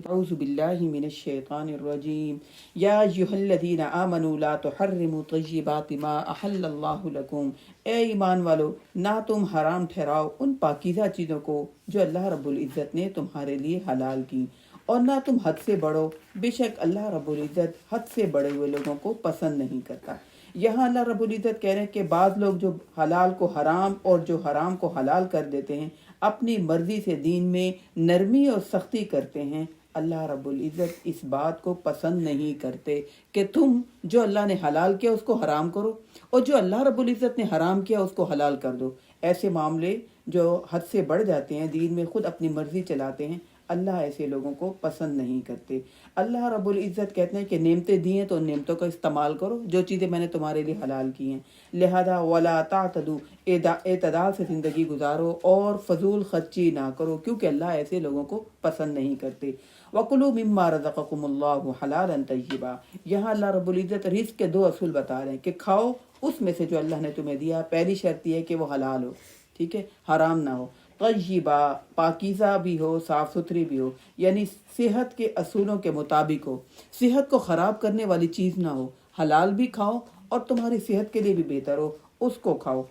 اعوذ باللہ من الشیطان الرجیم یا ایھا الذین آمنوا لا تحرموا طیبات ما احل اللہ لکم، اے ایمان والو نہ تم حرام ٹھہراؤ ان پاکیزہ چیزوں کو جو اللہ رب العزت نے تمہارے لیے حلال کی، اور نہ تم حد سے بڑھو، بے شک اللہ رب العزت حد سے بڑے ہوئے لوگوں کو پسند نہیں کرتا۔ یہاں اللہ رب العزت کہہ رہے ہیں کہ بعض لوگ جو حلال کو حرام اور جو حرام کو حلال کر دیتے ہیں، اپنی مرضی سے دین میں نرمی اور سختی کرتے ہیں، اللہ رب العزت اس بات کو پسند نہیں کرتے کہ تم جو اللہ نے حلال کیا اس کو حرام کرو، اور جو اللہ رب العزت نے حرام کیا اس کو حلال کر دو۔ ایسے معاملے جو حد سے بڑھ جاتے ہیں، دین میں خود اپنی مرضی چلاتے ہیں، اللہ ایسے لوگوں کو پسند نہیں کرتے۔ اللہ رب العزت کہتے ہیں کہ نعمتیں دی ہیں تو ان نعمتوں کا استعمال کرو، جو چیزیں میں نے تمہارے لیے حلال کی ہیں، لہذا ولا تعتدوا، اعتدال سے زندگی گزارو اور فضول خرچی نہ کرو، کیونکہ اللہ ایسے لوگوں کو پسند نہیں کرتے۔ وَقُلُوا مِمَّا رَزَقَكُمُ اللَّهُ حَلَالًا طَيِّبًا، یہاں اللہ رب العزت رزق کے دو اصول بتا رہے ہیں کہ کھاؤ اس میں سے جو اللہ نے تمہیں دیا۔ پہلی شرط یہ ہے کہ وہ حلال ہو، ٹھیک ہے، حرام نہ ہو، طیبہ پاکیزہ بھی ہو، صاف ستھری بھی ہو، یعنی صحت کے اصولوں کے مطابق ہو، صحت کو خراب کرنے والی چیز نہ ہو، حلال بھی کھاؤ اور تمہاری صحت کے لیے بھی بہتر ہو اس کو کھاؤ،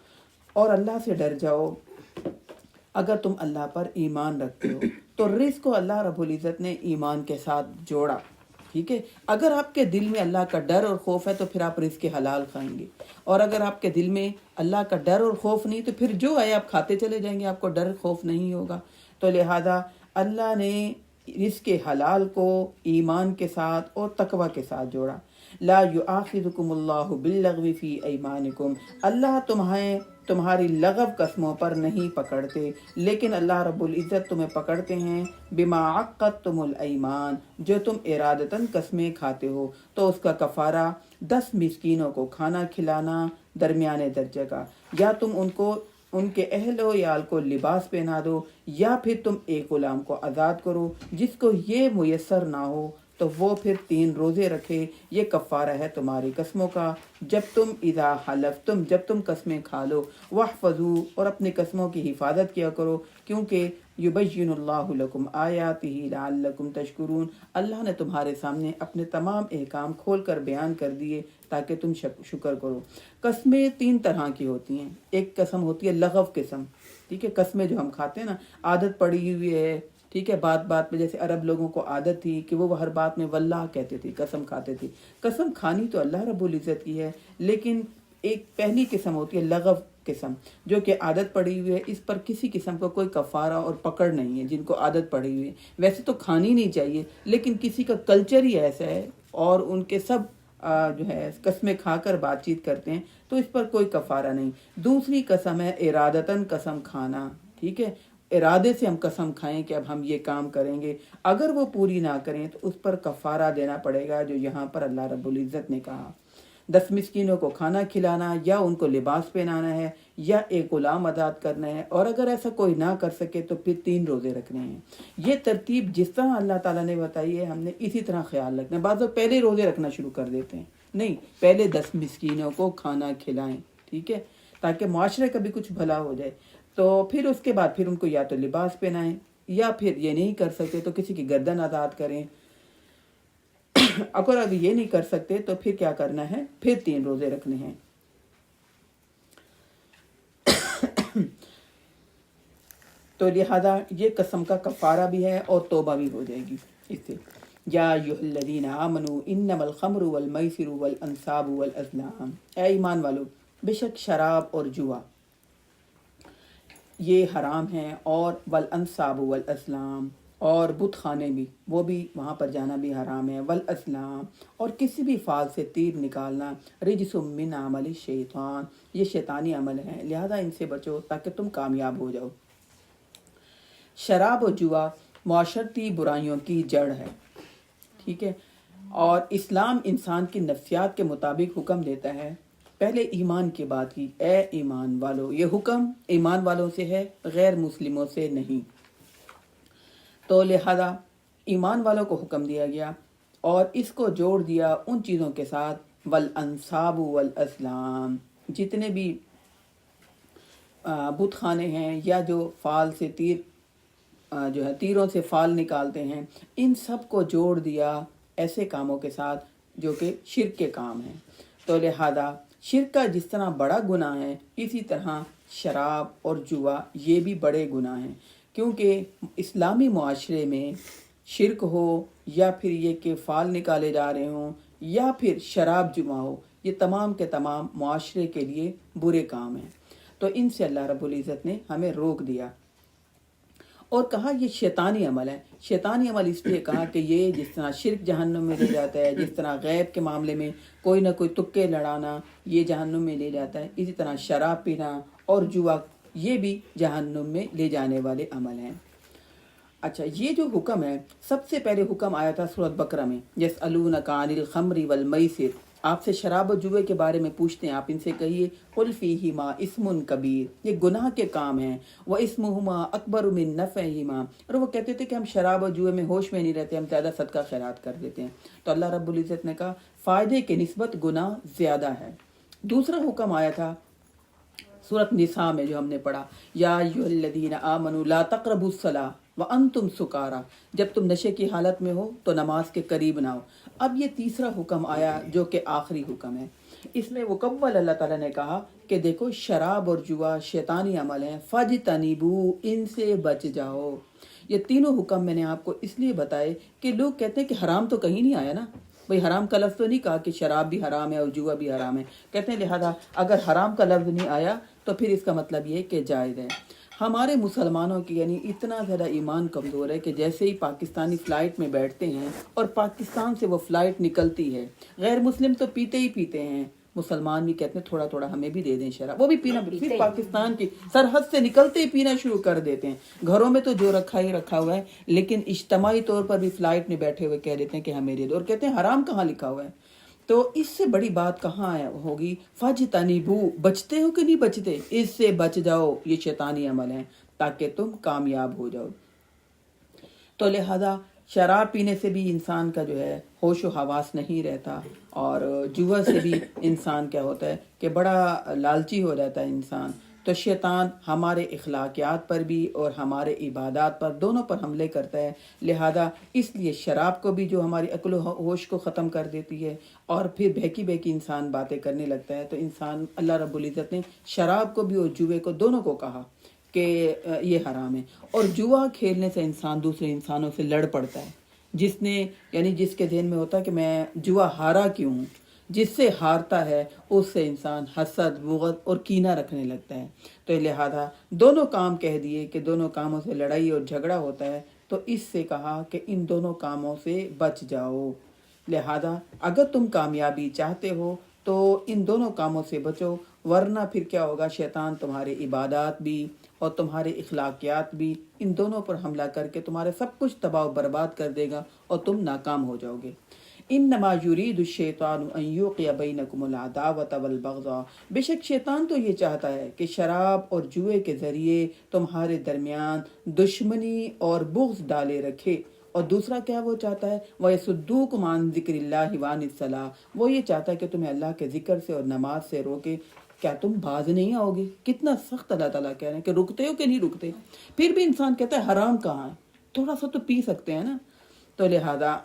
اور اللہ سے ڈر جاؤ۔ اگر تم اللہ پر ایمان رکھتے ہو تو رزق کو اللہ رب العزت نے ایمان کے ساتھ جوڑا، ٹھیک ہے۔ اگر آپ کے دل میں اللہ کا ڈر اور خوف ہے تو پھر آپ رزق حلال کھائیں گے، اور اگر آپ کے دل میں اللہ کا ڈر اور خوف نہیں تو پھر جو ہے آپ کھاتے چلے جائیں گے، آپ کو ڈر خوف نہیں ہوگا۔ تو لہذا اللہ نے رزق حلال کو ایمان کے ساتھ اور تقوی کے ساتھ جوڑا۔ لا یؤاخذکم اللہ باللغو فی ایمانکم، اللہ تمہاری لغو قسموں پر نہیں پکڑتے، لیکن اللہ رب العزت تمہیں پکڑتے ہیں بما عقدتم الایمان، جو تم ارادتاً قسمیں کھاتے ہو، تو اس کا کفارہ 10 مسکینوں کو کھانا کھلانا درمیانے درجے کا، یا تم ان کے اہل و عیال کو لباس پہنا دو، یا پھر تم ایک غلام کو آزاد کرو۔ جس کو یہ میسر نہ ہو تو وہ پھر 3 روزے رکھے، یہ کفارہ ہے تمہاری قسموں کا جب تم اذا حلفتم، جب تم قسمیں کھا لو، واحفظوا، اور اپنی قسموں کی حفاظت کیا کرو، کیونکہ یبین اللہ لکم آیاتہ لعلکم تشکرون، اللہ نے تمہارے سامنے اپنے تمام احکام کھول کر بیان کر دیے تاکہ تم شکر کرو۔ قسمیں 3 طرح کی ہوتی ہیں۔ ایک قسم ہوتی ہے لغو قسم، ٹھیک ہے، قسمیں جو ہم کھاتے ہیں نا، عادت پڑی ہوئی ہے، ٹھیک ہے، بات میں جیسے عرب لوگوں کو عادت تھی کہ وہ ہر بات میں واللہ کہتے تھے، قسم کھاتے تھے۔ قسم کھانی تو اللہ رب العزت کی ہے، لیکن ایک پہلی قسم ہوتی ہے لغو قسم، جو کہ عادت پڑی ہوئی ہے، اس پر کسی قسم کا کوئی کفارہ اور پکڑ نہیں ہے۔ جن کو عادت پڑی ہوئی ہے ویسے تو کھانی نہیں چاہیے، لیکن کسی کا کلچر ہی ایسا ہے اور ان کے سب جو ہے قسمیں کھا کر بات چیت کرتے ہیں، تو اس پر کوئی کفارہ نہیں۔ دوسری قسم ہے ارادتاً قسم کھانا، ٹھیک ہے، ارادے سے ہم قسم کھائیں کہ اب ہم یہ کام کریں گے، اگر وہ پوری نہ کریں تو اس پر کفارہ دینا پڑے گا، جو یہاں پر اللہ رب العزت نے کہا 10 مسکینوں کو کھانا کھلانا، یا ان کو لباس پہنانا ہے، یا ایک غلام آزاد کرنا ہے، اور اگر ایسا کوئی نہ کر سکے تو پھر 3 روزے رکھنے ہیں۔ یہ ترتیب جس طرح اللہ تعالیٰ نے بتائی ہے ہم نے اسی طرح خیال رکھنا ہے۔ بعض لوگ پہلے روزے رکھنا شروع کر دیتے ہیں، نہیں، پہلے 10 مسکینوں کو کھانا کھلائیں، ٹھیک ہے، تاکہ معاشرے کا بھی کچھ بھلا ہو جائے۔ تو پھر اس کے بعد پھر ان کو یا تو لباس پہنائیں، یا پھر یہ نہیں کر سکتے تو کسی کی گردن آزاد کریں۔ اگر ابھی یہ نہیں کر سکتے تو پھر کیا کرنا ہے، پھر 3 روزے رکھنے ہیں۔ تو لہذا یہ قسم کا کفارہ بھی ہے اور توبہ بھی ہو جائے گی اس سے۔ یا ایھا الذین آمنوا انما الخمر والمیسر والانصاب والازلام، اے ایمان والو، بے شک شراب اور جوا یہ حرام ہیں، اور والانصاب والازلام، اور بت خانے بھی، وہ بھی وہاں پر جانا بھی حرام ہے، والازلام، اور کسی بھی فال سے تیر نکالنا، رجس من عمل الشیطان، یہ شیطانی عمل ہے، لہذا ان سے بچو تاکہ تم کامیاب ہو جاؤ۔ شراب و جوا معاشرتی برائیوں کی جڑ ہے، ٹھیک ہے، اور اسلام انسان کی نفسیات کے مطابق حکم دیتا ہے۔ پہلے ایمان کی بات کی، اے ایمان والو، یہ حکم ایمان والوں سے ہے، غیر مسلموں سے نہیں۔ تو لہذا ایمان والوں کو حکم دیا گیا اور اس کو جوڑ دیا ان چیزوں کے ساتھ، والانصاب والازلام، جتنے بھی بت خانے ہیں یا جو فال سے تیر جو ہے تیروں سے فال نکالتے ہیں، ان سب کو جوڑ دیا ایسے کاموں کے ساتھ جو کہ شرک کے کام ہیں۔ تو لہذا شرک کا جس طرح بڑا گناہ ہے، اسی طرح شراب اور جوا یہ بھی بڑے گناہ ہیں، کیونکہ اسلامی معاشرے میں شرک ہو یا پھر یہ کہ فال نکالے جا رہے ہوں یا پھر شراب جوا ہو، یہ تمام کے تمام معاشرے کے لیے برے کام ہیں۔ تو ان سے اللہ رب العزت نے ہمیں روک دیا اور کہا یہ شیطانی عمل ہے۔ شیطانی عمل اس لیے کہا کہ یہ جس طرح شرک جہنم میں لے جاتا ہے، جس طرح غیب کے معاملے میں کوئی نہ کوئی تکے لڑانا یہ جہنم میں لے جاتا ہے، اسی طرح شراب پینا اور جوا یہ بھی جہنم میں لے جانے والے عمل ہیں۔ اچھا، یہ جو حکم ہے، سب سے پہلے حکم آیا تھا سورۃ بقرہ میں، یسألونک عن الخمر والمیسر، آپ سے شراب و جوے کے بارے میں پوچھتے ہیں، آپ ان سے کہیے قل فیہما اسم کبیر، یہ گناہ کے کام ہیں، واسمہما اکبر من نفعہما، اور وہ کہتے تھے کہ ہم شراب و جوے میں ہوش میں نہیں رہتے، ہم زیادہ صدقہ خیرات کر دیتے ہیں۔ تو اللہ رب العزت نے کہا فائدے کے نسبت گناہ زیادہ ہے۔ دوسرا حکم آیا تھا سورۃ نساء میں جو ہم نے پڑھا، یا ایھا الذین آمنوا لا تقربوا الصلاۃ وانتم سکارا، جب تم نشے کی حالت میں ہو تو نماز کے قریب نہ ہو۔ اب یہ تیسرا حکم آیا جو کہ آخری حکم ہے، اس میں مکمل اللہ تعالیٰ نے کہا کہ دیکھو شراب اور جوا شیطانی عمل ہیں، فاجتنبوا، ان سے بچ جاؤ۔ یہ تینوں حکم میں نے آپ کو اس لیے بتائے کہ لوگ کہتے ہیں کہ حرام تو کہیں نہیں آیا نا، بھئی حرام کا لفظ تو نہیں کہا کہ شراب بھی حرام ہے اور جوا بھی حرام ہے، کہتے ہیں لہذا اگر حرام کا لفظ نہیں آیا تو پھر اس کا مطلب یہ ہے کہ جائز ہے۔ ہمارے مسلمانوں کی یعنی اتنا زیادہ ایمان کمزور ہے کہ جیسے ہی پاکستانی فلائٹ میں بیٹھتے ہیں اور پاکستان سے وہ فلائٹ نکلتی ہے، غیر مسلم تو پیتے ہی پیتے ہیں، مسلمان بھی کہتے ہیں تھوڑا تھوڑا ہمیں بھی دے دیں شراب، وہ بھی پینا پھر پاکستان کی سرحد سے نکلتے ہی پینا شروع کر دیتے ہیں۔ گھروں میں تو جو رکھا ہی رکھا ہوا ہے، لیکن اجتماعی طور پر بھی فلائٹ میں بیٹھے ہوئے کہہ دیتے ہیں کہ ہمیں دے دو، اور کہتے ہیں حرام کہاں لکھا ہوا ہے۔ تو اس سے بڑی بات کہاں ہوگی، فاجتنبوا، بچتے ہو کہ نہیں بچتے، اس سے بچ جاؤ، یہ شیطانی عمل ہے تاکہ تم کامیاب ہو جاؤ۔ تو لہذا شراب پینے سے بھی انسان کا جو ہے ہوش و حواس نہیں رہتا، اور جوا سے بھی انسان کیا ہوتا ہے کہ بڑا لالچی ہو جاتا ہے انسان۔ تو شیطان ہمارے اخلاقیات پر بھی اور ہمارے عبادات پر دونوں پر حملے کرتا ہے، لہذا اس لیے شراب کو بھی جو ہماری عقل و ہوش کو ختم کر دیتی ہے، اور پھر بہکی بہکی انسان باتیں کرنے لگتا ہے۔ تو انسان اللہ رب العزت نے شراب کو بھی اور جوے کو دونوں کو کہا کہ یہ حرام ہے، اور جوا کھیلنے سے انسان دوسرے انسانوں سے لڑ پڑتا ہے، جس نے یعنی جس کے ذہن میں ہوتا ہے کہ میں جوا ہارا کیوں ہوں، جس سے ہارتا ہے اس سے انسان حسد، بغض اور کینہ رکھنے لگتا ہے۔ تو لہذا دونوں کام کہہ دیے کہ دونوں کاموں سے لڑائی اور جھگڑا ہوتا ہے، تو اس سے کہا کہ ان دونوں کاموں سے بچ جاؤ۔ لہذا اگر تم کامیابی چاہتے ہو تو ان دونوں کاموں سے بچو، ورنہ پھر کیا ہوگا، شیطان تمہارے عبادات بھی اور تمہارے اخلاقیات بھی ان دونوں پر حملہ کر کے تمہارے سب کچھ تباہ و برباد کر دے گا اور تم ناکام ہو جاؤ گے۔ انما یرید الشیطان ان یوقع بینکم العداوۃ والبغضاء، بے شک شیطان تو یہ چاہتا ہے کہ شراب اور جوئے کے ذریعے تمہارے درمیان دشمنی اور بغض ڈالے رکھے، اور دوسرا کیا وہ چاہتا ہے، وَيَصُدُّوكُمْ عَنْ ذِكْرِ اللَّهِ وَعَنِ الصَّلَاةِ، وہ یہ چاہتا ہے کہ تمہیں اللہ کے ذکر سے اور نماز سے روکے۔ کیا تم باز نہیں آؤ گے؟ کتنا سخت اللہ تعالیٰ کہہ رہے ہیں کہ رکتے ہو کہ نہیں رکتے۔ پھر بھی انسان کہتا ہے حرام کہاں ہے، تھوڑا سا تو پی سکتے ہیں نا۔ تو لہذا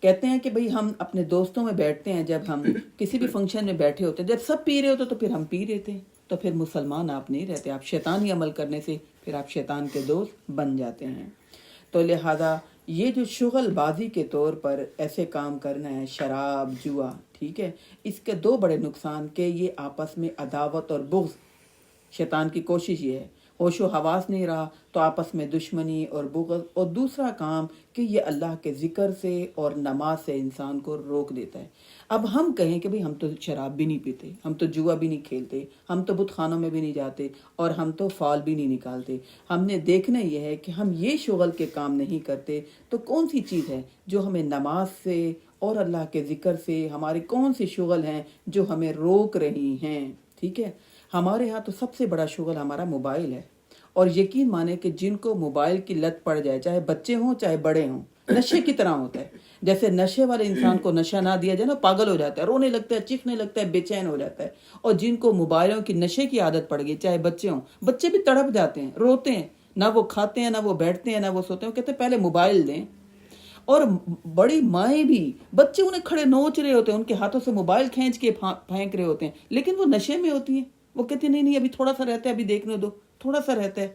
کہتے ہیں کہ بھئی ہم اپنے دوستوں میں بیٹھتے ہیں، جب ہم کسی بھی فنکشن میں بیٹھے ہوتے ہیں، جب سب پی رہے ہوتے تو پھر ہم پی رہے تھے، تو پھر مسلمان آپ نہیں رہتے، آپ شیطانی عمل کرنے سے پھر آپ شیطان کے دوست بن جاتے ہیں۔ تو لہذا یہ جو شغل بازی کے طور پر ایسے کام کرنا ہے، شراب، جوا، ٹھیک ہے، اس کے دو بڑے نقصان کہ یہ آپس میں عداوت اور بغض، شیطان کی کوشش یہ ہے، ہوش و حواس نہیں رہا تو آپس میں دشمنی اور بغض، اور دوسرا کام کہ یہ اللہ کے ذکر سے اور نماز سے انسان کو روک دیتا ہے۔ اب ہم کہیں کہ بھئی ہم تو شراب بھی نہیں پیتے، ہم تو جوا بھی نہیں کھیلتے، ہم تو بت خانوں میں بھی نہیں جاتے، اور ہم تو فال بھی نہیں نکالتے، ہم نے دیکھنا یہ ہے کہ ہم یہ شغل کے کام نہیں کرتے، تو کون سی چیز ہے جو ہمیں نماز سے اور اللہ کے ذکر سے، ہمارے کون سی شغل ہیں جو ہمیں روک رہی ہیں، ٹھیک ہے۔ ہمارے ہاں تو سب سے بڑا شغل ہمارا موبائل ہے، اور یقین مانے کہ جن کو موبائل کی لت پڑ جائے، چاہے بچے ہوں چاہے بڑے ہوں، نشے کی طرح ہوتا ہے۔ جیسے نشے والے انسان کو نشہ نہ دیا جائے نا، پاگل ہو جاتا ہے، رونے لگتا ہے، چیخنے لگتا ہے، بے چین ہو جاتا ہے۔ اور جن کو موبائلوں کی نشے کی عادت پڑ گئی، چاہے بچے ہوں، بچے بھی تڑپ جاتے ہیں، روتے ہیں، نہ وہ کھاتے ہیں، نہ وہ بیٹھتے ہیں، نہ وہ سوتے ہیں. وہ کہتے ہیں پہلے موبائل دیں. اور بڑی مائیں بھی، بچے انہیں کھڑے نوچ رہے ہوتے ہیں، ان کے ہاتھوں سے موبائل کھینچ کے پھینک رہے ہوتے ہیں، لیکن وہ نشے میں ہوتی ہیں. وہ کہتے ہیں نہیں نہیں ابھی تھوڑا سا رہتا ہے، ابھی دیکھنے دو، تھوڑا سا رہتا ہے.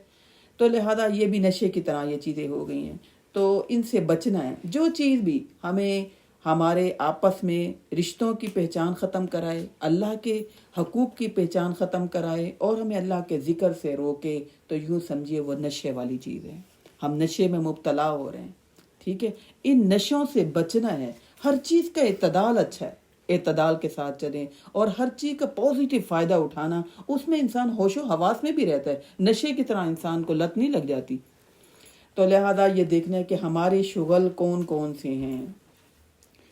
تو لہذا یہ بھی نشے کی طرح یہ چیزیں ہو گئی ہیں. تو ان سے بچنا ہے. جو چیز بھی ہمیں ہمارے آپس میں رشتوں کی پہچان ختم کرائے، اللہ کے حقوق کی پہچان ختم کرائے، اور ہمیں اللہ کے ذکر سے روکے، تو یوں سمجھیے وہ نشے والی چیز ہے. ہم نشے میں مبتلا ہو رہے ہیں. ٹھیک ہے، ان نشوں سے بچنا ہے. ہر چیز کا اعتدال اچھا ہے، اعتدال کے ساتھ چلیں، اور ہر چیز کا پازیٹیو فائدہ اٹھانا. اس میں انسان ہوش و حواس میں بھی رہتا ہے، نشے کی طرح انسان کو لت نہیں لگ جاتی. تو لہذا یہ دیکھنا ہے کہ ہمارے شغل کون کون سے ہیں.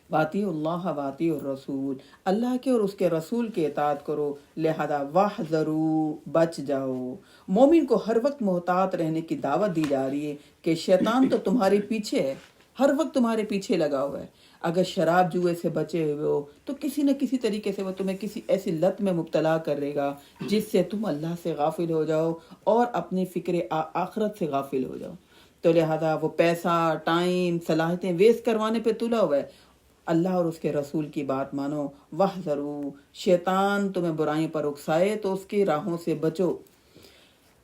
واطیع اللہ واطیع الرسول، اللہ کے اور اس کے رسول کے اطاعت کرو. لہذا واحذروا، بچ جاؤ. مومن کو ہر وقت محتاط رہنے کی دعوت دی جا رہی ہے کہ شیطان تو تمہارے پیچھے ہے، ہر وقت تمہارے پیچھے لگا ہوا ہے. اگر شراب جوئے سے بچے ہوئے ہو تو کسی نہ کسی طریقے سے وہ تمہیں کسی ایسی لت میں مبتلا کر دے گا جس سے تم اللہ سے غافل ہو جاؤ اور اپنی فکر آخرت سے غافل ہو جاؤ. تو لہذا وہ پیسہ، ٹائم، صلاحیتیں ویسٹ کروانے پہ تلا ہوا ہے. اللہ اور اس کے رسول کی بات مانو. واحذروا، شیطان تمہیں برائیوں پر اکسائے تو اس کی راہوں سے بچو.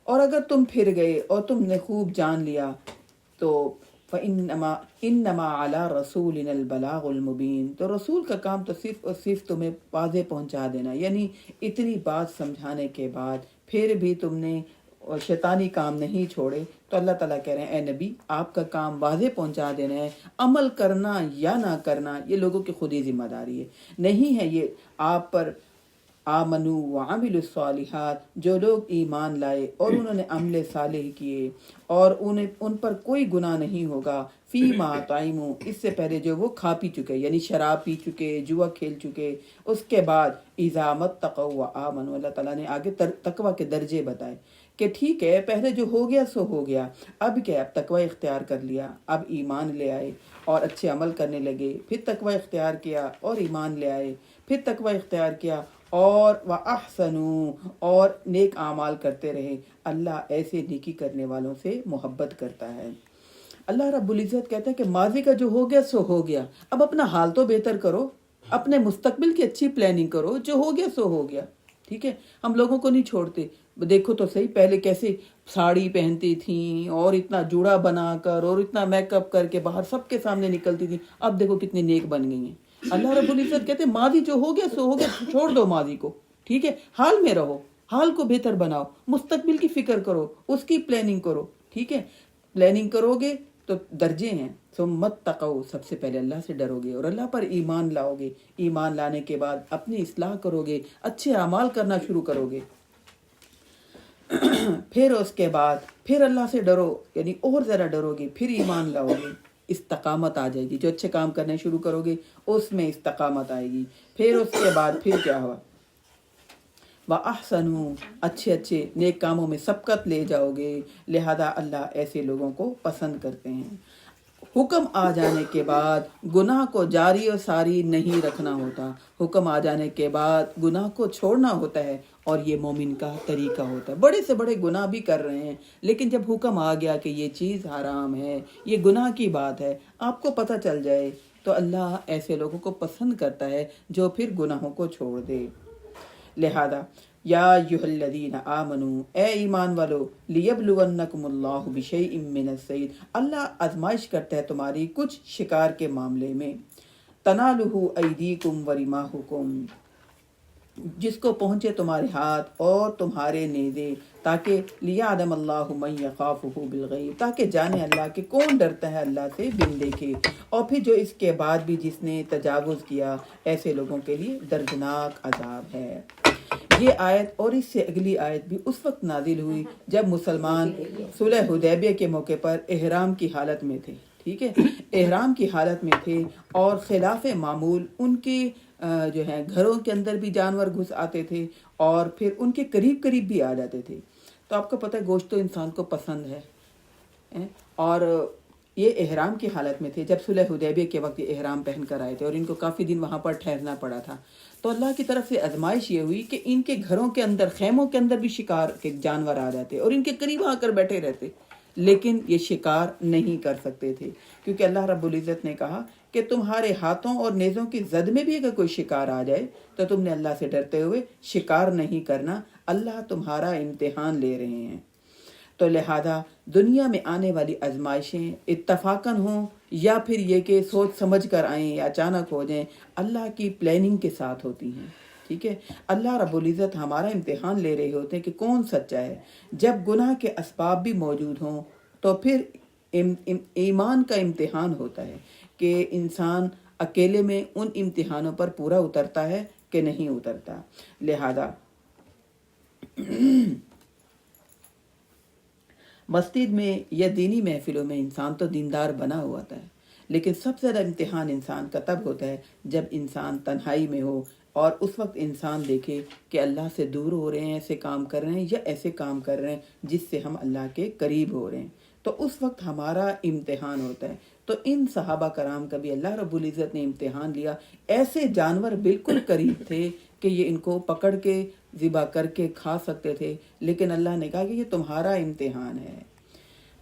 اور اگر تم پھر گئے اور تم نے خوب جان لیا تو انما علی رسولنا البلاغ المبین، تو رسول کا کام تو صرف اور صرف تمہیں واضح پہنچا دینا. یعنی اتنی بات سمجھانے کے بعد پھر بھی تم نے شیطانی کام نہیں چھوڑے، تو اللہ تعالیٰ کہہ رہے ہیں اے نبی آپ کا کام واضح پہنچا دینا ہے. عمل کرنا یا نہ کرنا یہ لوگوں کی خود ہی ذمہ داری ہے، نہیں ہے یہ آپ پر. آمنوا وعملوا الصالحات، جو لوگ ایمان لائے اور انہوں نے عمل صالح کیے اور ان پر کوئی گناہ نہیں ہوگا. فیما طعموا، اس سے پہلے جو وہ کھا پی چکے، یعنی شراب پی چکے، جوا کھیل چکے. اس کے بعد اذا متقوا وآمنوا، اللہ تعالیٰ نے آگے تقوی کے درجے بتائے کہ ٹھیک ہے پہلے جو ہو گیا سو ہو گیا، اب کیا، اب تقوی اختیار کر لیا، اب ایمان لے آئے اور اچھے عمل کرنے لگے. پھر تقوی اختیار کیا اور ایمان لے آئے، پھر تقوی اختیار کیا اور وَأَحْسَنُوا، اور نیک اعمال کرتے رہے. اللہ ایسے نیکی کرنے والوں سے محبت کرتا ہے. اللہ رب العزت کہتا ہے کہ ماضی کا جو ہو گیا سو ہو گیا، اب اپنا حال تو بہتر کرو، اپنے مستقبل کی اچھی پلاننگ کرو. جو ہو گیا سو ہو گیا. ٹھیک ہے، ہم لوگوں کو نہیں چھوڑتے. دیکھو تو صحیح، پہلے کیسے ساڑی پہنتی تھیں اور اتنا جوڑا بنا کر اور اتنا میک اپ کر کے باہر سب کے سامنے نکلتی تھیں، اب دیکھو کتنی نیک بن گئی ہیں. اللہ رب العزت کہتے ہیں ماضی جو ہو گیا سو ہو گیا، چھوڑ دو ماضی کو. ٹھیک ہے، حال میں رہو، حال کو بہتر بناؤ، مستقبل کی فکر کرو، اس کی پلاننگ کرو. ٹھیک ہے، پلاننگ کرو گے تو درجے ہیں. ثم اتقوا، سب سے پہلے اللہ سے ڈرو گے اور اللہ پر ایمان لاؤ گے. ایمان لانے کے بعد اپنی اصلاح کرو گے، اچھے اعمال کرنا شروع کرو گے. پھر اس کے بعد پھر اللہ سے ڈرو، یعنی اور زیادہ ڈرو گے، پھر ایمان لاؤ گے، استقامت آ جائے گی. جو اچھے کام کرنے شروع کرو گے اس میں استقامت آئے گی. پھر اس کے بعد پھر کیا ہوا، وَأَحْسَنُوا، اچھے نیک کاموں میں سبقت لے جاؤ گے. لہذا اللہ ایسے لوگوں کو پسند کرتے ہیں. حکم آ جانے کے بعد گناہ کو جاری و ساری نہیں رکھنا ہوتا. حکم آ جانے کے بعد گناہ کو چھوڑنا ہوتا ہے، اور یہ مومن کا طریقہ ہوتا ہے. بڑے سے بڑے گناہ بھی کر رہے ہیں، لیکن جب حکم آ گیا کہ یہ چیز حرام ہے، یہ گناہ کی بات ہے، آپ کو پتہ چل جائے، تو اللہ ایسے لوگوں کو پسند کرتا ہے جو پھر گناہوں کو چھوڑ دے. لہذا یا ایھا الذین آمنوا، اے ایمان والو، لیبلونکم اللہ بشیء من الصید، اللہ آزمائش کرتا ہے تمہاری کچھ شکار کے معاملے میں. تنالہ ایدیکم ورماحکم، جس کو پہنچے تمہارے ہاتھ اور تمہارے نیزے، تاکہ لیعلم اللہ من یخافہ بالغیب، تاکہ جانے اللہ کہ کون ڈرتا ہے اللہ سے بن دیکھے. اور پھر جو اس کے بعد بھی جس نے تجاوز کیا، ایسے لوگوں کے لیے دردناک عذاب ہے. یہ آیت اور اس سے اگلی آیت بھی اس وقت نازل ہوئی جب مسلمان صلح حدیبیہ کے موقع پر احرام کی حالت میں تھے. ٹھیک ہے، احرام کی حالت میں تھے اور خلاف معمول ان کے جو ہے گھروں کے اندر بھی جانور گھس آتے تھے اور پھر ان کے قریب بھی آ جاتے تھے. تو آپ کو پتہ ہے گوشت تو انسان کو پسند ہے، اور یہ احرام کی حالت میں تھے جب صلح حدیبیہ کے وقت یہ احرام پہن کر آئے تھے اور ان کو کافی دن وہاں پر ٹھہرنا پڑا تھا. تو اللہ کی طرف سے آزمائش یہ ہوئی کہ ان کے گھروں کے اندر، خیموں کے اندر بھی شکار کے جانور آ جاتے اور ان کے قریب آ کر بیٹھے رہتے. لیکن یہ شکار نہیں کر سکتے تھے، کیونکہ اللہ رب العزت نے کہا کہ تمہارے ہاتھوں اور نیزوں کی زد میں بھی اگر کوئی شکار آ جائے تو تم نے اللہ سے ڈرتے ہوئے شکار نہیں کرنا، اللہ تمہارا امتحان لے رہے ہیں۔ تو لہذا دنیا میں آنے والی آزمائشیں اتفاقاً ہوں یا پھر یہ کہ سوچ سمجھ کر آئیں یا اچانک ہو جائیں، اللہ کی پلاننگ کے ساتھ ہوتی ہیں، ٹھیک ہے۔ اللہ رب العزت ہمارا امتحان لے رہے ہوتے ہیں کہ کون سچا ہے۔ جب گناہ کے اسباب بھی موجود ہوں تو پھر ایمان کا امتحان ہوتا ہے کہ انسان اکیلے میں ان امتحانوں پر پورا اترتا ہے کہ نہیں اترتا۔ لہذا مسجد میں یا دینی محفلوں میں انسان تو دیندار بنا ہوا ہے، لیکن سب سے زیادہ امتحان انسان کا تب ہوتا ہے جب انسان تنہائی میں ہو اور اس وقت انسان دیکھے کہ اللہ سے دور ہو رہے ہیں، ایسے کام کر رہے ہیں یا ایسے کام کر رہے ہیں جس سے ہم اللہ کے قریب ہو رہے ہیں، تو اس وقت ہمارا امتحان ہوتا ہے۔ تو ان صحابہ کرام کا بھی اللہ رب العزت نے امتحان لیا۔ ایسے جانور بالکل قریب تھے کہ یہ ان کو پکڑ کے ذبح کر کے کھا سکتے تھے، لیکن اللہ نے کہا کہ یہ تمہارا امتحان ہے،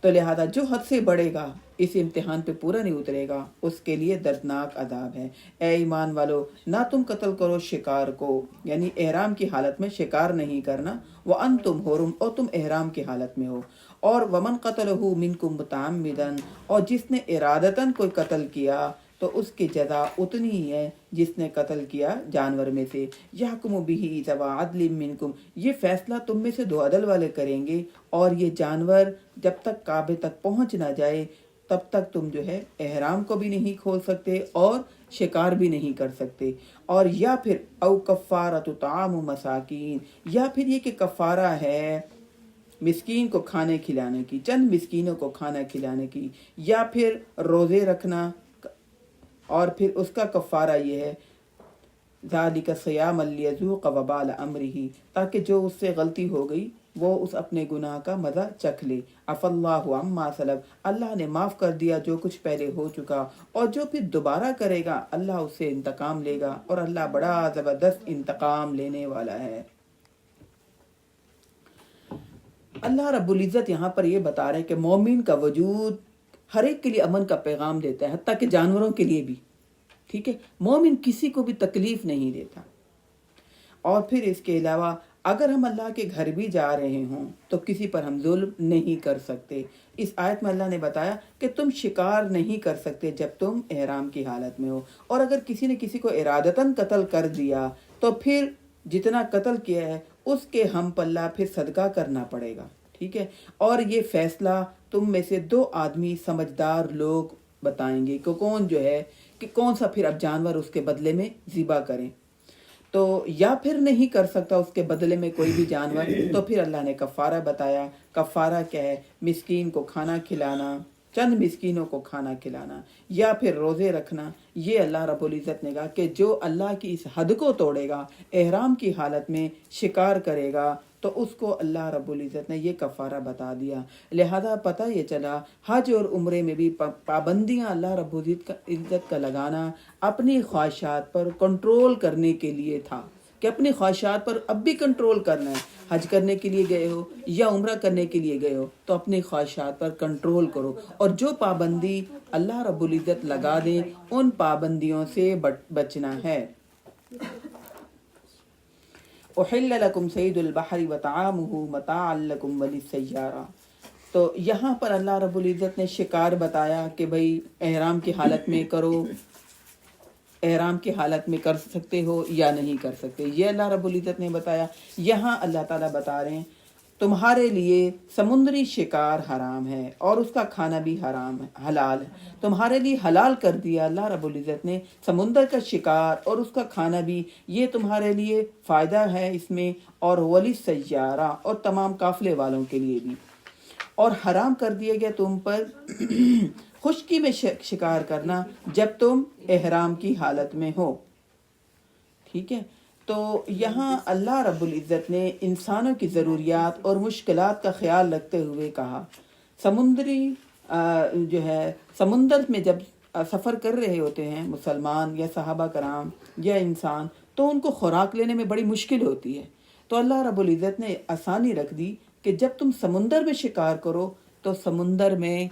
تو لہذا جو حد سے بڑھے گا، اس امتحان پہ پورا نہیں اترے گا، اس کے لیے دردناک عذاب ہے۔ اے ایمان والو، نہ تم قتل کرو شکار کو، یعنی احرام کی حالت میں شکار نہیں کرنا، وَأَنْتُمْ حُرُمْ، اور تم احرام کی حالت میں ہو، اور وَمَنْ قَتَلَهُ مِنْكُمْ مُتَعَمِّدًا، اور جس نے ارادتاً کوئی قتل کیا تو اس کی جزا اتنی ہی ہے جس نے قتل کیا جانور میں سے۔ یحکم بہ ذوی عدل منکم، یہ فیصلہ تم میں سے دو عدل والے کریں گے، اور یہ جانور جب تک کعبے تک پہنچ نہ جائے تب تک تم جو ہے احرام کو بھی نہیں کھول سکتے اور شکار بھی نہیں کر سکتے۔ اور یا پھر او کفارۃ طعام مساکین، یا پھر یہ کہ کفارہ ہے مسکین کو کھانے کھلانے کی، چند مسکینوں کو کھانا کھلانے کی، یا پھر روزے رکھنا، اور پھر اس کا کفارہ یہ ہے ذالک صیام لیذوق وبال امرہ، تاکہ جو اس سے غلطی ہو گئی وہ اس اپنے گناہ کا مزہ چکھ لے۔ عفا اللہ عما سلف، اللہ نے معاف کر دیا جو کچھ پہلے ہو چکا، اور جو پھر دوبارہ کرے گا اللہ اس سے انتقام لے گا، اور اللہ بڑا زبردست انتقام لینے والا ہے۔ اللہ رب العزت یہاں پر یہ بتا رہے ہیں کہ مومن کا وجود ہر ایک کے لیے امن کا پیغام دیتا ہے، حتیٰ کہ جانوروں کے لیے بھی، ٹھیک ہے۔ مومن کسی کو بھی تکلیف نہیں دیتا۔ اور پھر اس کے علاوہ اگر ہم اللہ کے گھر بھی جا رہے ہوں تو کسی پر ہم ظلم نہیں کر سکتے۔ اس آیت میں اللہ نے بتایا کہ تم شکار نہیں کر سکتے جب تم احرام کی حالت میں ہو، اور اگر کسی نے کسی کو ارادتاً قتل کر دیا تو پھر جتنا قتل کیا ہے اس کے ہم پلہ پھر صدقہ کرنا پڑے گا، ٹھیک ہے۔ اور یہ فیصلہ تم میں سے دو آدمی سمجھدار لوگ بتائیں گے کہ کون جو ہے کہ کون سا پھر اب جانور اس کے بدلے میں ذبح کریں۔ تو یا پھر نہیں کر سکتا اس کے بدلے میں کوئی بھی جانور، تو پھر اللہ نے کفارہ بتایا۔ کفارہ کیا ہے؟ مسکین کو کھانا کھلانا، چند مسکینوں کو کھانا کھلانا، یا پھر روزے رکھنا۔ یہ اللہ رب العزت نے کہا کہ جو اللہ کی اس حد کو توڑے گا، احرام کی حالت میں شکار کرے گا، تو اس کو اللہ رب العزت نے یہ کفارہ بتا دیا۔ لہذا پتہ یہ چلا حج اور عمرے میں بھی پابندیاں اللہ رب العزت کا لگانا اپنی خواہشات پر کنٹرول کرنے کے لیے تھا، کہ اپنی خواہشات پر اب بھی کنٹرول کرنا ہے۔ حج کرنے کے لیے گئے ہو یا عمرہ کرنے کے لیے گئے ہو تو اپنی خواہشات پر کنٹرول کرو، اور جو پابندی اللہ رب العزت لگا دیں ان پابندیوں سے بچنا ہے۔ احل لکم صید البحر وطعامہ متاعا لکم وللسیارہ، تو یہاں پر اللہ رب العزت نے شکار بتایا کہ بھئی احرام کی حالت میں کرو، احرام کی حالت میں کر سکتے ہو یا نہیں کر سکتے، یہ اللہ رب العزت نے بتایا۔ یہاں اللہ تعالیٰ بتا رہے ہیں تمہارے لیے سمندری شکار حرام ہے اور اس کا کھانا بھی حرام ہے، حلال ہے، تمہارے لیے حلال کر دیا اللہ رب العزت نے سمندر کا شکار اور اس کا کھانا بھی، یہ تمہارے لیے فائدہ ہے اس میں، اور ولی سیارہ، اور تمام قافلے والوں کے لیے بھی۔ اور حرام کر دیا گیا تم پر خشکی میں شکار کرنا جب تم احرام کی حالت میں ہو، ٹھیک ہے۔ تو یہاں اللہ رب العزت نے انسانوں کی ضروریات اور مشکلات کا خیال رکھتے ہوئے کہا، سمندری جو ہے سمندر میں جب سفر کر رہے ہوتے ہیں مسلمان یا صحابہ کرام یا انسان، تو ان کو خوراک لینے میں بڑی مشکل ہوتی ہے، تو اللہ رب العزت نے آسانی رکھ دی کہ جب تم سمندر میں شکار کرو تو سمندر میں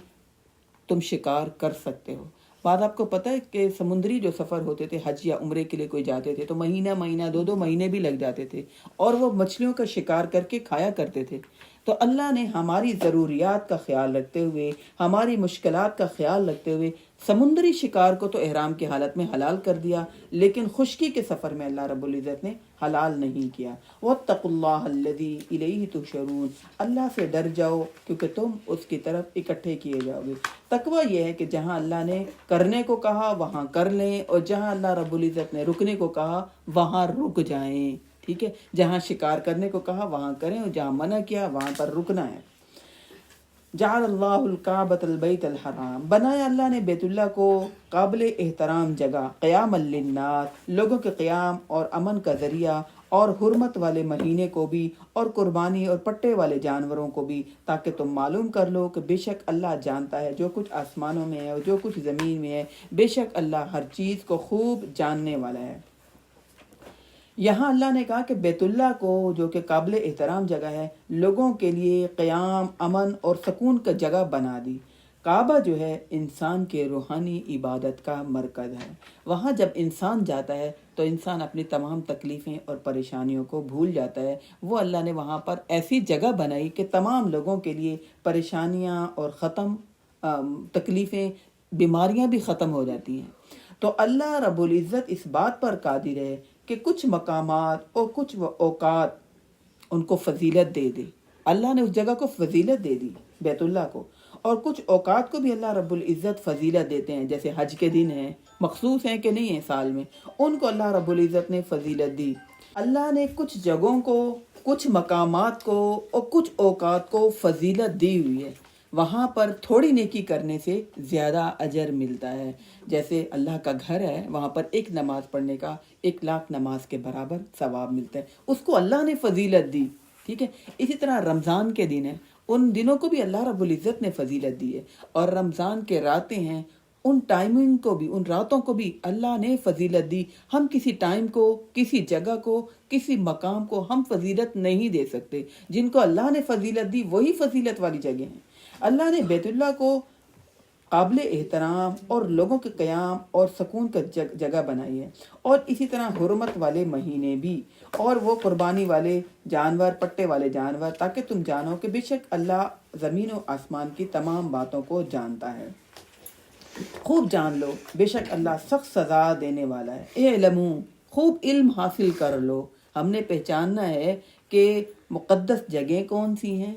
تم شکار کر سکتے ہو۔ بات آپ کو پتہ ہے کہ سمندری جو سفر ہوتے تھے، حج یا عمرے کے لیے کوئی جاتے تھے تو مہینہ 2 مہینے بھی لگ جاتے تھے، اور وہ مچھلیوں کا شکار کر کے کھایا کرتے تھے۔ تو اللہ نے ہماری ضروریات کا خیال رکھتے ہوئے، ہماری مشکلات کا خیال رکھتے ہوئے سمندری شکار کو تو احرام کی حالت میں حلال کر دیا، لیکن خشکی کے سفر میں اللہ رب العزت نے حلال نہیں کیا۔ وَاتَّقُوا اللَّهَ الَّذِي إِلَيْهِ تُحْشَرُونَ، اللہ سے ڈر جاؤ کیونکہ تم اس کی طرف اکٹھے کیے جاؤ گے۔ تقویٰ یہ ہے کہ جہاں اللہ نے کرنے کو کہا وہاں کر لیں، اور جہاں اللہ رب العزت نے رکنے کو کہا وہاں رک جائیں، ٹھیک ہے؟ جہاں شکار کرنے کو کہا وہاں کریں، اور جہاں منع کیا وہاں پر رکنا ہے۔ جعل اللہ الکعبۃ البیت الحرام، بنایا اللہ نے بیت اللہ کو قابل احترام جگہ، قیام للناس، لوگوں کے قیام اور امن کا ذریعہ، اور حرمت والے مہینے کو بھی، اور قربانی اور پٹے والے جانوروں کو بھی، تاکہ تم معلوم کر لو کہ بے شک اللہ جانتا ہے جو کچھ آسمانوں میں ہے اور جو کچھ زمین میں ہے، بے شک اللہ ہر چیز کو خوب جاننے والا ہے۔ یہاں اللہ نے کہا کہ بیت اللہ کو جو کہ قابل احترام جگہ ہے، لوگوں کے لیے قیام، امن اور سکون کا جگہ بنا دی۔ کعبہ جو ہے انسان کے روحانی عبادت کا مرکز ہے۔ وہاں جب انسان جاتا ہے تو انسان اپنی تمام تکلیفیں اور پریشانیوں کو بھول جاتا ہے۔ وہ اللہ نے وہاں پر ایسی جگہ بنائی کہ تمام لوگوں کے لیے پریشانیاں اور تکلیفیں، بیماریاں بھی ختم ہو جاتی ہیں۔ تو اللہ رب العزت اس بات پر قادر ہے کہ کچھ مقامات اور کچھ اوقات ان کو فضیلت دے دے۔ اللہ نے اس جگہ کو فضیلت دے دی، بیت اللہ کو، اور کچھ اوقات کو بھی اللہ رب العزت فضیلت دیتے ہیں، جیسے حج کے دن ہیں، مخصوص ہیں کہ نہیں ہیں سال میں، ان کو اللہ رب العزت نے فضیلت دی۔ اللہ نے کچھ جگہوں کو، کچھ مقامات کو اور کچھ اوقات کو فضیلت دی ہوئی ہے۔ وہاں پر تھوڑی نیکی کرنے سے زیادہ اجر ملتا ہے۔ جیسے اللہ کا گھر ہے، وہاں پر ایک نماز پڑھنے کا 1,00,000 نماز کے برابر ثواب ملتا ہے، اس کو اللہ نے فضیلت دی، ٹھیک ہے؟ اسی طرح رمضان کے دن ہیں، ان دنوں کو بھی اللہ رب العزت نے فضیلت دی ہے، اور رمضان کے راتیں ہیں، ان ٹائمنگ کو بھی، ان راتوں کو بھی اللہ نے فضیلت دی۔ ہم کسی ٹائم کو، کسی جگہ کو، کسی مقام کو ہم فضیلت نہیں دے سکتے۔ جن کو اللہ نے فضیلت دی وہی فضیلت والی جگہ ہیں۔ اللہ نے بیت اللہ کو قابل احترام اور لوگوں کے قیام اور سکون کا جگہ بنائی ہے، اور اسی طرح حرمت والے مہینے بھی، اور وہ قربانی والے جانور، پٹے والے جانور، تاکہ تم جانو کہ بے شک اللہ زمین و آسمان کی تمام باتوں کو جانتا ہے۔ خوب جان لو بے شک اللہ سخت سزا دینے والا ہے۔ اعلموا، خوب علم حاصل کر لو۔ ہم نے پہچاننا ہے کہ مقدس جگہیں کون سی ہیں،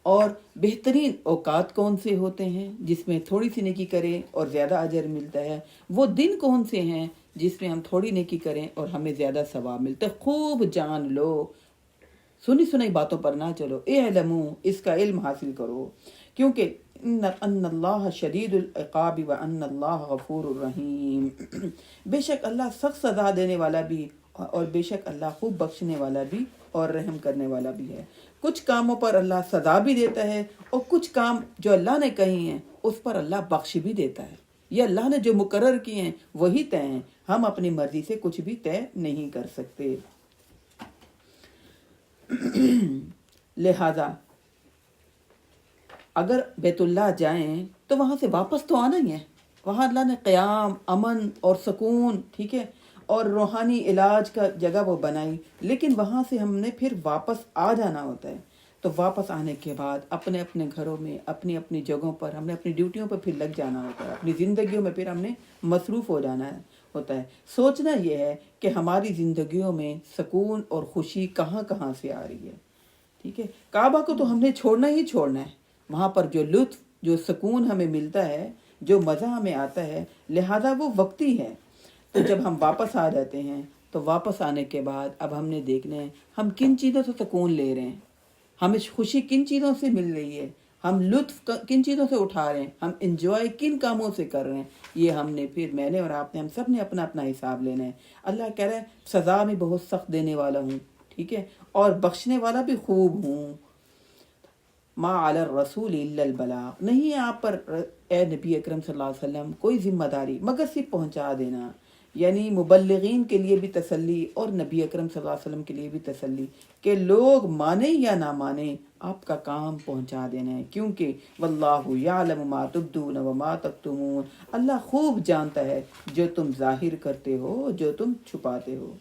اور بہترین اوقات کون سے ہوتے ہیں جس میں تھوڑی سی نیکی کریں اور زیادہ اجر ملتا ہے، وہ دن کون سے ہیں جس میں ہم تھوڑی نیکی کریں اور ہمیں زیادہ ثواب ملتا ہے۔ خوب جان لو، سنی سنی باتوں پر نہ چلو۔ اعلموا، اس کا علم حاصل کرو، کیونکہ ان اللہ شدید العقاب وان اللہ غفور الرحیم، بے شک اللہ سخت سزا دینے والا بھی، اور بے شک اللہ خوب بخشنے والا بھی اور رحم کرنے والا بھی ہے۔ کچھ کاموں پر اللہ سزا بھی دیتا ہے، اور کچھ کام جو اللہ نے کہی ہیں اس پر اللہ بخش بھی دیتا ہے۔ یہ اللہ نے جو مقرر کیے ہیں وہی طے ہیں، ہم اپنی مرضی سے کچھ بھی طے نہیں کر سکتے۔ لہذا اگر بیت اللہ جائیں تو وہاں سے واپس تو آنا ہی ہے۔ وہاں اللہ نے قیام، امن اور سکون، ٹھیک ہے، اور روحانی علاج کا جگہ وہ بنائی، لیکن وہاں سے ہم نے پھر واپس آ جانا ہوتا ہے۔ تو واپس آنے کے بعد اپنے اپنے گھروں میں، اپنی اپنی جگہوں پر ہم نے اپنی ڈیوٹیوں پر پھر لگ جانا ہوتا ہے، اپنی زندگیوں میں پھر ہم نے مصروف ہو جانا ہوتا ہے۔ سوچنا یہ ہے کہ ہماری زندگیوں میں سکون اور خوشی کہاں کہاں سے آ رہی ہے، ٹھیک ہے؟ کعبہ کو تو ہم نے چھوڑنا ہی چھوڑنا ہے۔ وہاں پر جو لطف، جو سکون ہمیں ملتا ہے، جو مزہ ہمیں آتا ہے، لہذا وہ وقتی ہے۔ تو جب ہم واپس آ جاتے ہیں تو واپس آنے کے بعد اب ہم نے دیکھنا ہے ہم کن چیزوں سے سکون لے رہے ہیں، ہمیں خوشی کن چیزوں سے مل رہی ہے، ہم لطف کن چیزوں سے اٹھا رہے ہیں، ہم انجوائے کن کاموں سے کر رہے ہیں۔ یہ ہم نے پھر، میں نے اور آپ نے، ہم سب نے اپنا اپنا حساب لینا ہے۔ اللہ کہہ رہا ہے سزا میں بہت سخت دینے والا ہوں، ٹھیک ہے، اور بخشنے والا بھی خوب ہوں۔ ما علی الرسول الا البلاغ، نہیں ہے آپ پر اے نبی اکرم صلی اللہ علیہ وسلم کوئی ذمہ داری مگر صرف پہنچا دینا، یعنی مبلغین کے لیے بھی تسلی اور نبی اکرم صلی اللہ علیہ وسلم کے لیے بھی تسلی کہ لوگ مانیں یا نہ مانیں آپ کا کام پہنچا دینا ہے، کیونکہ واللہ یعلم ما تبدون وما تکتمون، اللہ خوب جانتا ہے جو تم ظاہر کرتے ہو جو تم چھپاتے ہو۔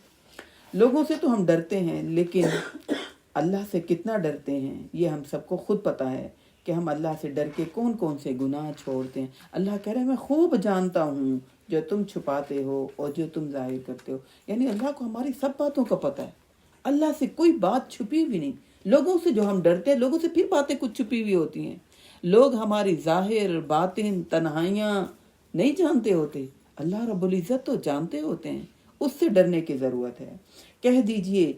لوگوں سے تو ہم ڈرتے ہیں، لیکن اللہ سے کتنا ڈرتے ہیں یہ ہم سب کو خود پتہ ہے کہ ہم اللہ سے ڈر کے کون کون سے گناہ چھوڑتے ہیں۔ اللہ کہہ رہے ہیں میں خوب جانتا ہوں جو تم چھپاتے ہو اور جو تم ظاہر کرتے ہو، یعنی اللہ کو ہماری سب باتوں کا پتہ ہے، اللہ سے کوئی بات چھپی بھی نہیں۔ لوگوں سے جو ہم ڈرتے ہیں، لوگوں سے پھر باتیں کچھ چھپی ہوئی ہوتی ہیں، لوگ ہماری ظاہر باطن تنہائیاں نہیں جانتے ہوتے، اللہ رب العزت تو جانتے ہوتے ہیں، اس سے ڈرنے کی ضرورت ہے۔ کہہ دیجئے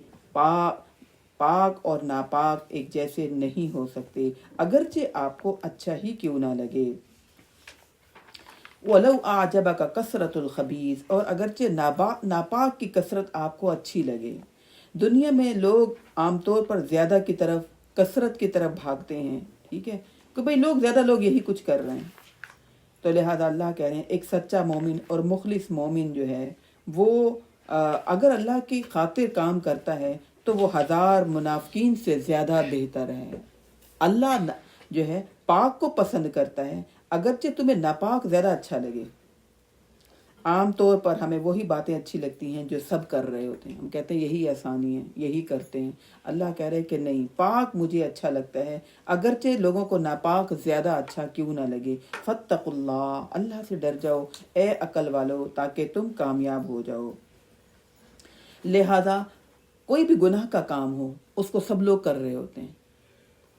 پاک اور ناپاک ایک جیسے نہیں ہو سکتے، اگرچہ آپ کو اچھا ہی کیوں نہ لگے۔ وَلَوْ أَعْجَبَكَ كَثْرَةُ الْخَبِيثِ، اور اگرچہ ناپاک کی کثرت آپ کو اچھی لگے۔ دنیا میں لوگ عام طور پر زیادہ کی طرف، کثرت کی طرف بھاگتے ہیں، ٹھیک ہے، کہ بھئی زیادہ لوگ یہی کچھ کر رہے ہیں، تو لہذا اللہ کہہ رہے ہیں ایک سچا مومن اور مخلص مومن جو ہے وہ اگر اللہ کی خاطر کام کرتا ہے تو وہ 1000 منافقین سے زیادہ بہتر ہے۔ اللہ جو ہے پاک کو پسند کرتا ہے، اگرچہ تمہیں ناپاک زیادہ اچھا لگے۔ عام طور پر ہمیں وہی باتیں اچھی لگتی ہیں جو سب کر رہے ہوتے ہیں، ہم کہتے ہیں یہی آسانی ہے، یہی کرتے ہیں۔ اللہ کہہ رہے کہ نہیں، پاک مجھے اچھا لگتا ہے، اگرچہ لوگوں کو ناپاک زیادہ اچھا کیوں نہ لگے۔ فاتقوا اللہ، اللہ سے ڈر جاؤ اے عقل والو، تاکہ تم کامیاب ہو جاؤ۔ لہذا کوئی بھی گناہ کا کام ہو اس کو سب لوگ کر رہے ہوتے ہیں،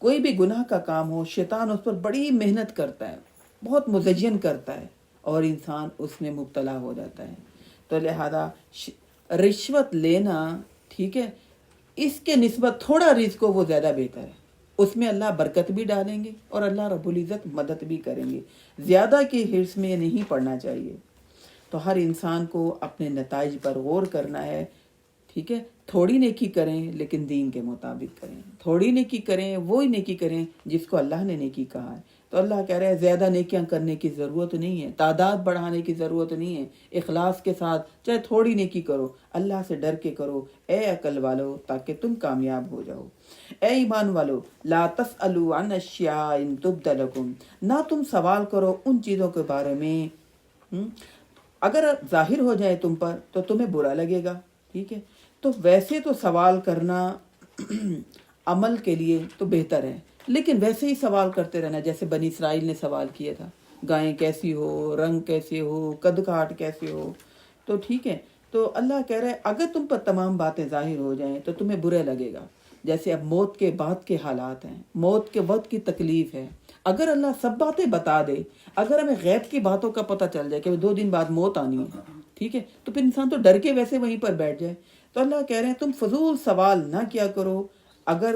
کوئی بھی گناہ کا کام ہو شیطان اس پر بڑی محنت کرتا ہے، بہت مزین کرتا ہے اور انسان اس میں مبتلا ہو جاتا ہے۔ تو لہذا رشوت لینا، ٹھیک ہے، اس کے نسبت تھوڑا رزق کو وہ زیادہ بہتر ہے، اس میں اللہ برکت بھی ڈالیں گے اور اللہ رب العزت مدد بھی کریں گے۔ زیادہ کی حرص میں نہیں پڑنا چاہیے۔ تو ہر انسان کو اپنے نتائج پر غور کرنا ہے، ٹھیک ہے، تھوڑی نیکی کریں لیکن دین کے مطابق کریں، تھوڑی نیکی کریں وہی نیکی کریں جس کو اللہ نے نیکی کہا ہے۔ تو اللہ کہہ رہے ہیں زیادہ نیکیاں کرنے کی ضرورت نہیں ہے، تعداد بڑھانے کی ضرورت نہیں ہے، اخلاص کے ساتھ چاہے تھوڑی نیکی کرو، اللہ سے ڈر کے کرو اے عقل والو، تاکہ تم کامیاب ہو جاؤ۔ اے ایمان والو، لا تسألوا عن اشیاء ان تبد لکم، نہ تم سوال کرو ان چیزوں کے بارے میں اگر ظاہر ہو جائے تم پر تو تمہیں برا لگے گا، ٹھیک ہے۔ تو ویسے تو سوال کرنا عمل کے لیے تو بہتر ہے، لیکن ویسے ہی سوال کرتے رہنا جیسے بنی اسرائیل نے سوال کیا تھا، گائیں کیسی ہو، رنگ کیسے ہو، قد کاٹ کیسے ہو، تو ٹھیک ہے۔ تو اللہ کہہ رہا ہے اگر تم پر تمام باتیں ظاہر ہو جائیں تو تمہیں برا لگے گا، جیسے اب موت کے بعد کے حالات ہیں، موت کے وقت کی تکلیف ہے۔ اگر اللہ سب باتیں بتا دے، اگر ہمیں غیب کی باتوں کا پتہ چل جائے کہ 2 دن بعد موت آنی ہے، ٹھیک ہے، تو پھر انسان تو ڈر کے ویسے وہیں پر بیٹھ جائے۔ تو اللہ کہہ رہے ہیں تم فضول سوال نہ کیا کرو، اگر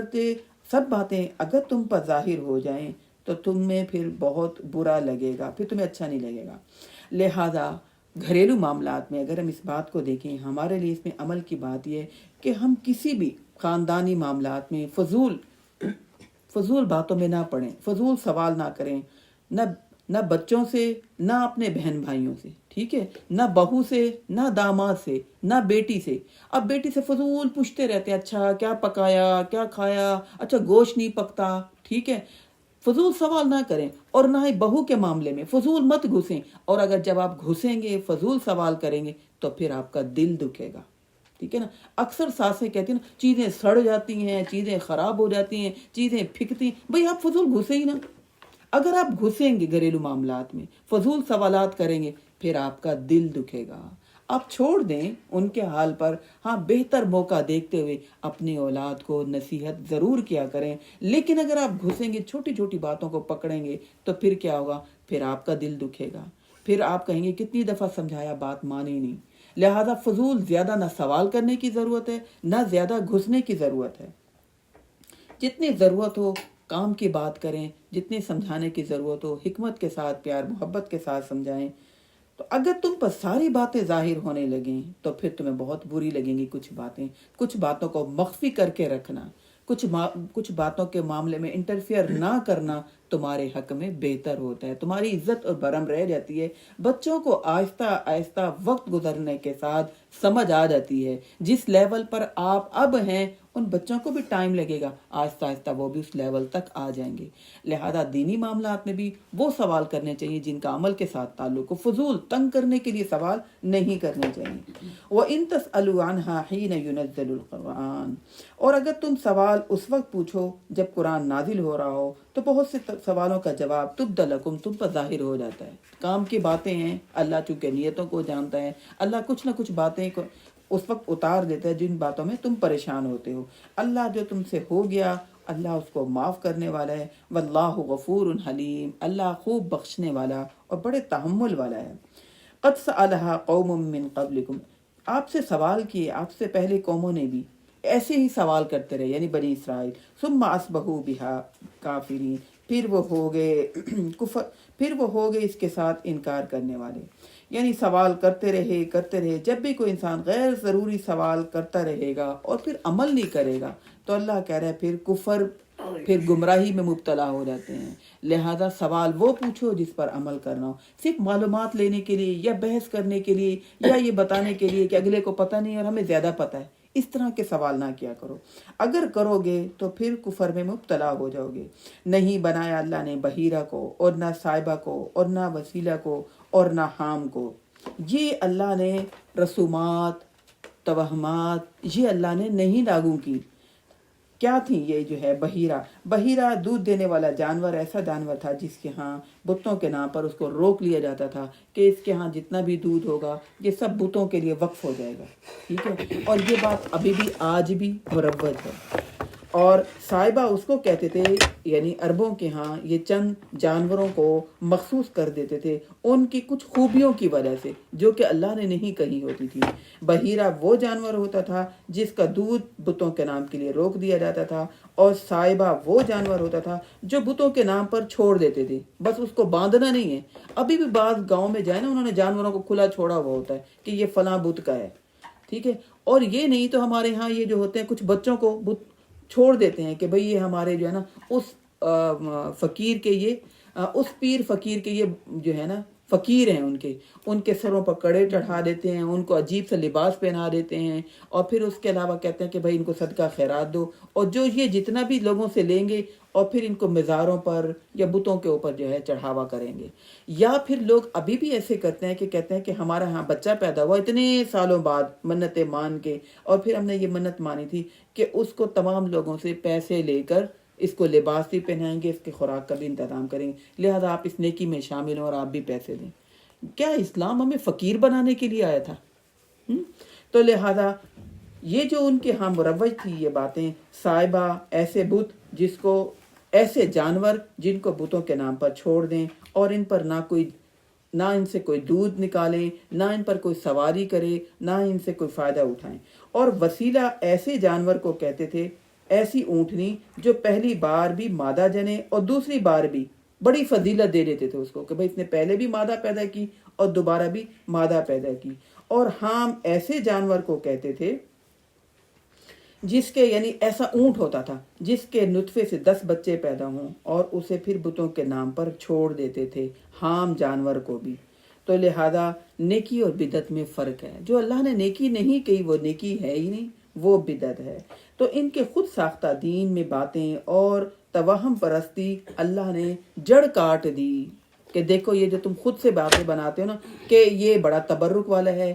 سب باتیں اگر تم پر ظاہر ہو جائیں تو تمہیں پھر بہت برا لگے گا، پھر تمہیں اچھا نہیں لگے گا۔ لہذا گھریلو معاملات میں اگر ہم اس بات کو دیکھیں، ہمارے لیے اس میں عمل کی بات یہ ہے کہ ہم کسی بھی خاندانی معاملات میں فضول باتوں میں نہ پڑیں، فضول سوال نہ کریں، نہ بچوں سے، نہ اپنے بہن بھائیوں سے، ٹھیک ہے، نہ بہو سے، نہ داماد سے، نہ بیٹی سے۔ اب بیٹی سے فضول پوچھتے رہتے ہیں، اچھا کیا پکایا، کیا کھایا، اچھا گوشت نہیں پکتا، ٹھیک ہے، فضول سوال نہ کریں۔ اور نہ ہی بہو کے معاملے میں فضول مت گھسیں، اور اگر جب آپ گھسیں گے، فضول سوال کریں گے تو پھر آپ کا دل دکھے گا، ٹھیک ہے نا۔ اکثر ساسیں کہتی ہیں نا چیزیں سڑ جاتی ہیں، چیزیں خراب ہو جاتی ہیں، چیزیں پھکتی ہیں، بھئی آپ فضول گھسیں ہی نا۔ اگر آپ گھسیں گے گھریلو معاملات میں، فضول سوالات کریں گے، پھر آپ کا دل دکھے گا۔ آپ چھوڑ دیں ان کے حال پر، ہاں بہتر موقع دیکھتے ہوئے اپنی اولاد کو نصیحت ضرور کیا کریں، لیکن اگر آپ گھسیں گے، چھوٹی چھوٹی باتوں کو پکڑیں گے تو پھر کیا ہوگا، پھر آپ کا دل دکھے گا، پھر آپ کہیں گے کتنی دفعہ سمجھایا بات مانی نہیں۔ لہذا فضول زیادہ نہ سوال کرنے کی ضرورت ہے، نہ زیادہ گھسنے کی ضرورت ہے۔ جتنی ضرورت ہو کام کی بات کریں، جتنی سمجھانے کی ضرورت ہو حکمت کے ساتھ، پیار محبت کے ساتھ سمجھائیں۔ تو اگر تم پر ساری باتیں ظاہر ہونے لگیں تو پھر تمہیں بہت بری لگیں گی کچھ باتوں کو مخفی کر کے رکھنا، کچھ باتوں کے معاملے میں انٹرفیئر نہ کرنا، تمہارے حق میں بہتر ہوتا ہے، تمہاری عزت اور برم رہ جاتی ہے۔ بچوں کو آہستہ آہستہ وقت گزرنے کے ساتھ سمجھ آ جاتی ہے، جس لیول پر آپ اب ہیں ان بچوں کو بھی ٹائم لگے گا، آہستہ آہستہ وہ بھی اس لیول تک آ جائیں گے۔ لہذا دینی معاملات میں بھی وہ سوال کرنے چاہیے جن کا عمل کے ساتھ تعلق ہو، فضول تنگ کرنے کے لیے سوال نہیں کرنے چاہیے۔ وَإِن تَسْأَلُوا عَنْهَا حِينَ يُنَزَّلُ الْقُرْآنُ، اور اگر تم سوال اس وقت پوچھو جب قرآن نازل ہو رہا ہو تو بہت سے سوالوں کا جواب تبد لکم، تم پر ظاہر ہو جاتا ہے۔ کام کی باتیں ہیں، اللہ چونکہ نیتوں کو جانتا ہے، اللہ کچھ نہ کچھ باتیں کو اس وقت اتار دیتا ہے جن باتوں میں تم پریشان ہوتے ہو۔ اللہ جو تم سے ہو گیا اللہ اس کو معاف کرنے والا ہے۔ واللہ غفور حلیم، اللہ خوب بخشنے والا اور بڑے تحمل والا ہے۔ قد سألها قوم من قبلکم، آپ سے سوال کیے، آپ سے پہلے قوموں نے بھی ایسے ہی سوال کرتے رہے، یعنی بنی اسرائیل۔ ثم اصبحوا بها کافرین، پھر وہ ہو گئے اس کے ساتھ انکار کرنے والے۔ یعنی سوال کرتے رہے، جب بھی کوئی انسان غیر ضروری سوال کرتا رہے گا اور پھر عمل نہیں کرے گا تو اللہ کہہ رہا ہے پھر کفر، پھر گمراہی میں مبتلا ہو جاتے ہیں۔ لہذا سوال وہ پوچھو جس پر عمل کرنا ہو، صرف معلومات لینے کے لیے یا بحث کرنے کے لیے یا یہ بتانے کے لیے کہ اگلے کو پتہ نہیں اور ہمیں زیادہ پتہ ہے، اس طرح کے سوال نہ کیا کرو۔ اگر کرو گے تو پھر کفر میں مبتلا ہو جاؤ گے۔ نہیں بنایا اللہ نے بحیرہ کو اور نہ صاحبہ کو اور نہ وسیلہ کو اور نہ حام کو، یہ اللہ نے رسومات، توہمات یہ اللہ نے نہیں لاگو کی۔ کیا تھی یہ جو ہے بحیرہ دودھ دینے والا جانور، ایسا جانور تھا جس کے ہاں بتوں کے نام پر اس کو روک لیا جاتا تھا کہ اس کے ہاں جتنا بھی دودھ ہوگا یہ سب بتوں کے لیے وقف ہو جائے گا، ٹھیک ہے۔ اور یہ بات ابھی بھی آج بھی مروج ہے۔ اور صاحبہ اس کو کہتے تھے، یعنی عربوں کے ہاں یہ چند جانوروں کو مخصوص کر دیتے تھے ان کی کچھ خوبیوں کی وجہ سے جو کہ اللہ نے نہیں کہی ہوتی تھی۔ بحیرہ وہ جانور ہوتا تھا جس کا دودھ بتوں کے نام کے لیے روک دیا جاتا تھا، اور صاحبہ وہ جانور ہوتا تھا جو بتوں کے نام پر چھوڑ دیتے تھے، بس اس کو باندھنا نہیں ہے۔ ابھی بھی بعض گاؤں میں جائے نا، انہوں نے جانوروں کو کھلا چھوڑا ہوا ہوتا ہے کہ یہ فلاں بت کا ہے، ٹھیک ہے۔ اور یہ نہیں تو ہمارے ہاں یہ جو ہوتے ہیں کچھ بچوں کو بت چھوڑ دیتے ہیں کہ بھئی یہ ہمارے جو ہے نا اس فقیر کے یہ اس پیر فقیر کے یہ جو ہے نا فقیر ہیں، ان کے سروں پر کڑے چڑھا دیتے ہیں، ان کو عجیب سے لباس پہنا دیتے ہیں، اور پھر اس کے علاوہ کہتے ہیں کہ بھئی ان کو صدقہ خیرات دو، اور جو یہ جتنا بھی لوگوں سے لیں گے اور پھر ان کو مزاروں پر یا بتوں کے اوپر جو ہے چڑھاوا کریں گے۔ یا پھر لوگ ابھی بھی ایسے کرتے ہیں کہ کہتے ہیں کہ ہمارا ہاں بچہ پیدا ہوا اتنے سالوں بعد منتیں مان کے، اور پھر ہم نے یہ منت مانی تھی کہ اس کو تمام لوگوں سے پیسے لے کر اس کو لباس بھی پہنائیں گے، اس کے خوراک کا بھی انتظام کریں گے، لہذا آپ اس نیکی میں شامل ہوں اور آپ بھی پیسے دیں۔ کیا اسلام ہمیں فقیر بنانے کے لیے آیا تھا؟ تو لہذا یہ جو ان کے ہاں مروج تھی یہ باتیں، صاحبہ ایسے بت جس کو ایسے جانور جن کو بتوں کے نام پر چھوڑ دیں اور ان پر نہ ان سے کوئی دودھ نکالیں، نہ ان پر کوئی سواری کرے، نہ ان سے کوئی فائدہ اٹھائیں۔ اور وسیلہ ایسے جانور کو کہتے تھے، ایسی اونٹنی جو پہلی بار بھی مادہ جنے اور دوسری بار بھی، بڑی فضیلت دے دیتے تھے اس کو کہ بھئی اس نے پہلے بھی مادہ پیدا کی اور دوبارہ بھی مادہ پیدا کی۔ اور حام ایسے جانور کو کہتے تھے جس کے یعنی ایسا اونٹ ہوتا تھا جس کے نطفے سے 10 بچے پیدا ہوں اور اسے پھر بتوں کے نام پر چھوڑ دیتے تھے، حام جانور کو بھی۔ تو لہذا نیکی اور بدعت میں فرق ہے، جو اللہ نے نیکی نہیں کہی وہ نیکی ہے ہی نہیں، وہ بدعت ہے۔ تو ان کے خود ساختہ دین میں باتیں اور توہم پرستی اللہ نے جڑ کاٹ دی کہ دیکھو یہ جو تم خود سے باتیں بناتے ہو نا کہ یہ بڑا تبرک والا ہے،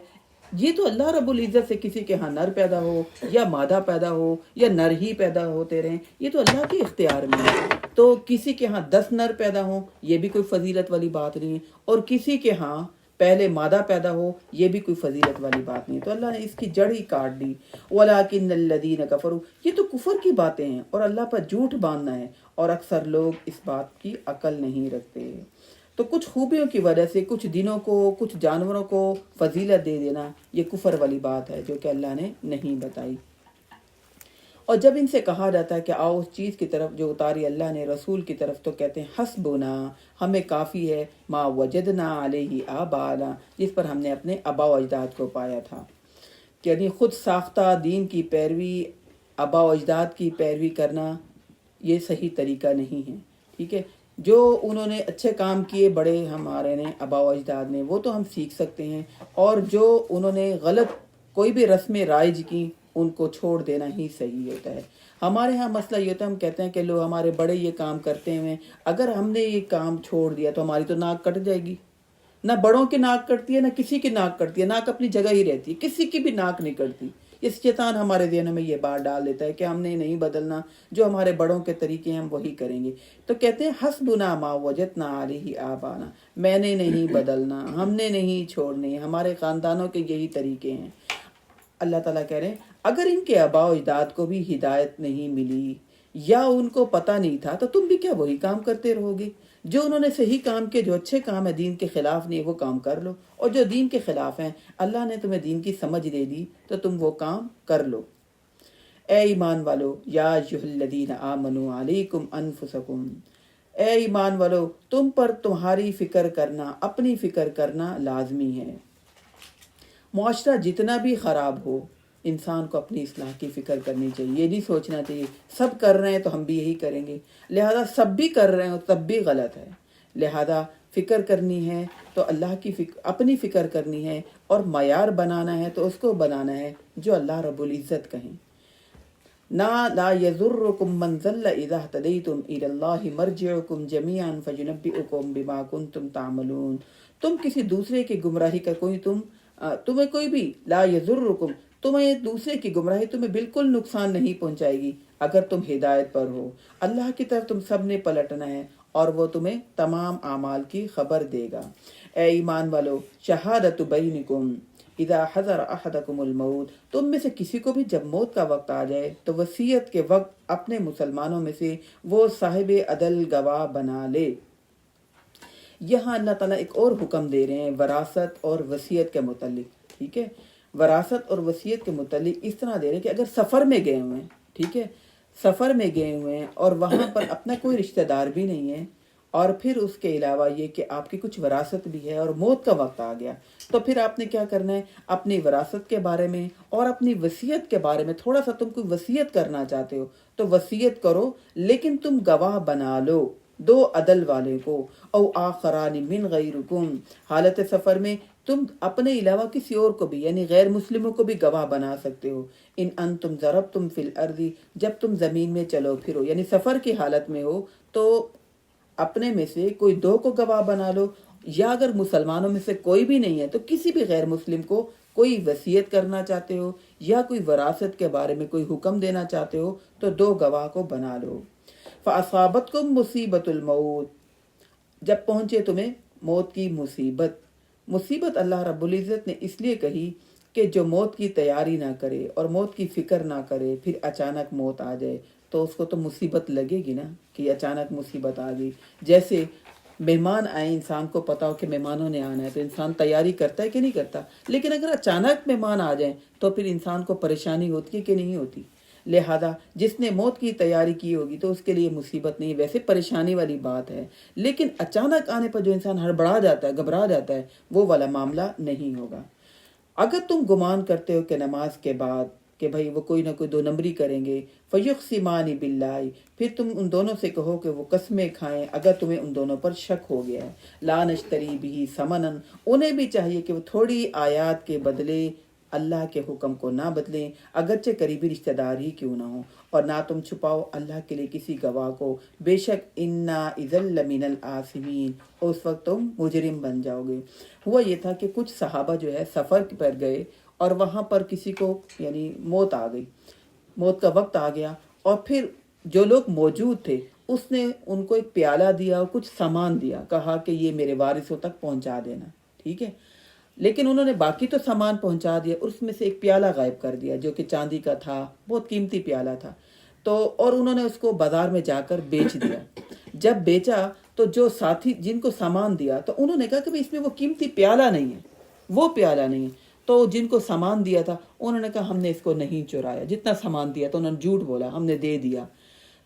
یہ تو اللہ رب العزت سے کسی کے ہاں نر پیدا ہو یا مادہ پیدا ہو یا نر ہی پیدا ہوتے رہیں، یہ تو اللہ کے اختیار میں ہے۔ تو کسی کے ہاں 10 نر پیدا ہوں یہ بھی کوئی فضیلت والی بات نہیں ہے، اور کسی کے ہاں پہلے مادہ پیدا ہو یہ بھی کوئی فضیلت والی بات نہیں ہے۔ تو اللہ نے اس کی جڑ ہی کاٹ دی۔ وَلَٰكِنَّ الَّذِينَ كَفَرُوا، یہ تو کفر کی باتیں ہیں اور اللہ پر جھوٹ باندھنا ہے، اور اکثر لوگ اس بات کی عقل نہیں رکھتے۔ تو کچھ خوبیوں کی وجہ سے کچھ دنوں کو کچھ جانوروں کو فضیلت دے دینا یہ کفر والی بات ہے جو کہ اللہ نے نہیں بتائی۔ اور جب ان سے کہا جاتا ہے کہ آؤ اس چیز کی طرف جو اتاری اللہ نے رسول کی طرف، تو کہتے ہیں حسبنا، ہمیں کافی ہے، ما وجدنا علیہ آباءنا، جس پر ہم نے اپنے آباء و اجداد کو پایا تھا۔ یعنی خود ساختہ دین کی پیروی، آباء و اجداد کی پیروی کرنا یہ صحیح طریقہ نہیں ہے، ٹھیک ہے۔ جو انہوں نے اچھے کام کیے بڑے ہمارے نے آباء و اجداد نے، وہ تو ہم سیکھ سکتے ہیں، اور جو انہوں نے غلط کوئی بھی رسم رائج کی ان کو چھوڑ دینا ہی صحیح ہوتا ہے۔ ہمارے ہاں مسئلہ یہ ہوتا ہے، ہم کہتے ہیں کہ لو ہمارے بڑے یہ کام کرتے ہیں، اگر ہم نے یہ کام چھوڑ دیا تو ہماری تو ناک کٹ جائے گی۔ نہ بڑوں کی ناک کٹتی ہے، نہ کسی کی ناک کٹتی ہے، ناک اپنی جگہ ہی رہتی ہے، کسی کی بھی ناک نہیں کٹتی۔ اس شیطان ہمارے ذہنوں میں یہ بات ڈال دیتا ہے کہ ہم نے نہیں بدلنا، جو ہمارے بڑوں کے طریقے ہیں ہم وہی کریں گے۔ تو کہتے ہیں حسبنا ما وجدنا علیہ آبانا، میں نے نہیں بدلنا، ہم نے نہیں چھوڑنے، ہمارے خاندانوں کے یہی طریقے ہیں۔ اللہ تعالیٰ کہہ رہے ہیں اگر ان کے آباء و اجداد کو بھی ہدایت نہیں ملی یا ان کو پتہ نہیں تھا تو تم بھی کیا وہی کام کرتے رہو گے؟ جو انہوں نے صحیح کام کیے، جو اچھے کام ہے، دین کے خلاف نہیں ہے، وہ کام کر لو، اور جو دین کے خلاف ہیں اللہ نے تمہیں دین کی سمجھ دے دی تو تم وہ کام کر لو۔ اے ایمان والو، یا ایھا الذین آمنوا علیکم انفسکم، اے ایمان والو تم پر تمہاری فکر کرنا، اپنی فکر کرنا لازمی ہے۔ معاشرہ جتنا بھی خراب ہو، انسان کو اپنی اصلاح کی فکر کرنی چاہیے۔ یہ نہیں سوچنا چاہیے سب کر رہے ہیں تو ہم بھی یہی کریں گے، لہذا سب بھی کر رہے ہیں تب بھی غلط ہے۔ لہذا فکر کرنی ہے تو اللہ کی فکر، اپنی فکر کرنی ہے، اور معیار بنانا ہے تو اس کو بنانا ہے جو اللہ رب العزت کہیں۔ لا یضرکم من ضل اذا اہتدیتم الی اللہ مرجعکم جمیعا فینبئکم بما کنتم تعملون۔ تم کسی دوسرے کی گمراہی کا تمہیں کوئی بھی، لا یضرکم، تمہیں دوسرے کی گمراہی تمہیں بالکل نقصان نہیں پہنچائے گی اگر تم ہدایت پر ہو۔ اللہ کی طرف تم سب نے پلٹنا ہے اور وہ تمہیں تمام اعمال کی خبر دے گا۔ اے ایمان والو، شہادت بینکم اذا حضر احدکم الموت، تم میں سے کسی کو بھی جب موت کا وقت آ جائے تو وصیت کے وقت اپنے مسلمانوں میں سے وہ صاحب عدل گواہ بنا لے۔ یہاں اللہ تعالیٰ ایک اور حکم دے رہے ہیں وراثت اور وصیت کے متعلق، ٹھیک ہے؟ وراثت اور وصیت کے متعلق اس طرح دے رہے ہیں کہ اگر سفر میں گئے ہوئے ہیں، ٹھیک ہے، سفر میں گئے ہوئے ہیں اور وہاں پر اپنا کوئی رشتہ دار بھی نہیں ہے، اور پھر اس کے علاوہ یہ کہ آپ کی کچھ وراثت بھی ہے اور موت کا وقت آ گیا، تو پھر آپ نے کیا کرنا ہے؟ اپنی وراثت کے بارے میں اور اپنی وصیت کے بارے میں تھوڑا سا تم کوئی وصیت کرنا چاہتے ہو تو وصیت کرو، لیکن تم گواہ بنا لو دو عدل والے کو، او آخران من غیرکم، حالت سفر میں تم اپنے علاوہ کسی اور کو بھی یعنی غیر مسلموں کو بھی گواہ بنا سکتے ہو۔ ان انتم ضربتم فی الارض، جب تم زمین میں چلو پھرو یعنی سفر کی حالت میں ہو تو اپنے میں سے کوئی دو کو گواہ بنا لو، یا اگر مسلمانوں میں سے کوئی بھی نہیں ہے تو کسی بھی غیر مسلم کو کوئی وصیت کرنا چاہتے ہو یا کوئی وراثت کے بارے میں کوئی حکم دینا چاہتے ہو تو دو گواہ کو بنا لو۔ فَأَصَابَتْكُمْ مُصِيبَةُ الْمَوْتِ، جب پہنچے تمہیں موت کی مصیبت اللہ رب العزت نے اس لیے کہی کہ جو موت کی تیاری نہ کرے اور موت کی فکر نہ کرے، پھر اچانک موت آ جائے تو اس کو تو مصیبت لگے گی نا کہ اچانک مصیبت آ گئی۔ جیسے مہمان آئے، انسان کو پتا ہو کہ مہمانوں نے آنا ہے تو انسان تیاری کرتا ہے کہ نہیں کرتا، لیکن اگر اچانک مہمان آ جائیں تو پھر انسان کو پریشانی ہوتی ہے کہ نہیں ہوتی۔ لہذا جس نے موت کی تیاری کی ہوگی تو اس کے لیے مصیبت نہیں، ویسے پریشانی والی بات ہے، لیکن اچانک آنے پر جو انسان ہڑبڑا جاتا ہے، گھبرا جاتا ہے، وہ والا معاملہ نہیں ہوگا۔ اگر تم گمان کرتے ہو کہ نماز کے بعد کہ بھائی وہ کوئی نہ کوئی دو نمبری کریں گے، فَيُقْسِمَانِ بِاللَّهِ، پھر تم ان دونوں سے کہو کہ وہ قسمیں کھائیں اگر تمہیں ان دونوں پر شک ہو گیا ہے، لَا نَشْتَرِي بِهِ ثَمَنًا، انہیں بھی چاہیے کہ وہ تھوڑی آیات کے بدلے اللہ کے حکم کو نہ بدلیں، اگرچہ قریبی رشتہ دار ہی کیوں نہ ہو، اور نہ تم چھپاؤ اللہ کے لیے کسی گواہ کو، بے شک اِنَّا اِذًا لَمِنَ الْآثِمِينَ، اس وقت تم مجرم بن جاؤ گے۔ ہوا یہ تھا کہ کچھ صحابہ جو ہے سفر پر گئے اور وہاں پر کسی کو یعنی موت آ گئی، موت کا وقت آ گیا، اور پھر جو لوگ موجود تھے اس نے ان کو ایک پیالہ دیا اور کچھ سامان دیا، کہا کہ یہ میرے وارثوں تک پہنچا دینا، ٹھیک ہے؟ لیکن انہوں نے باقی تو سامان پہنچا دیا، اس میں سے ایک پیالہ غائب کر دیا جو کہ چاندی کا تھا، بہت قیمتی پیالہ تھا، تو اور انہوں نے اس کو بازار میں جا کر بیچ دیا۔ جب بیچا تو جو ساتھی جن کو سامان دیا تو انہوں نے کہا کہ اس میں وہ قیمتی پیالہ نہیں ہے، وہ پیالہ نہیں ہے، تو جن کو سامان دیا تھا انہوں نے کہا ہم نے اس کو نہیں چرایا، جتنا سامان دیا تو انہوں نے جھوٹ بولا، ہم نے دے دیا۔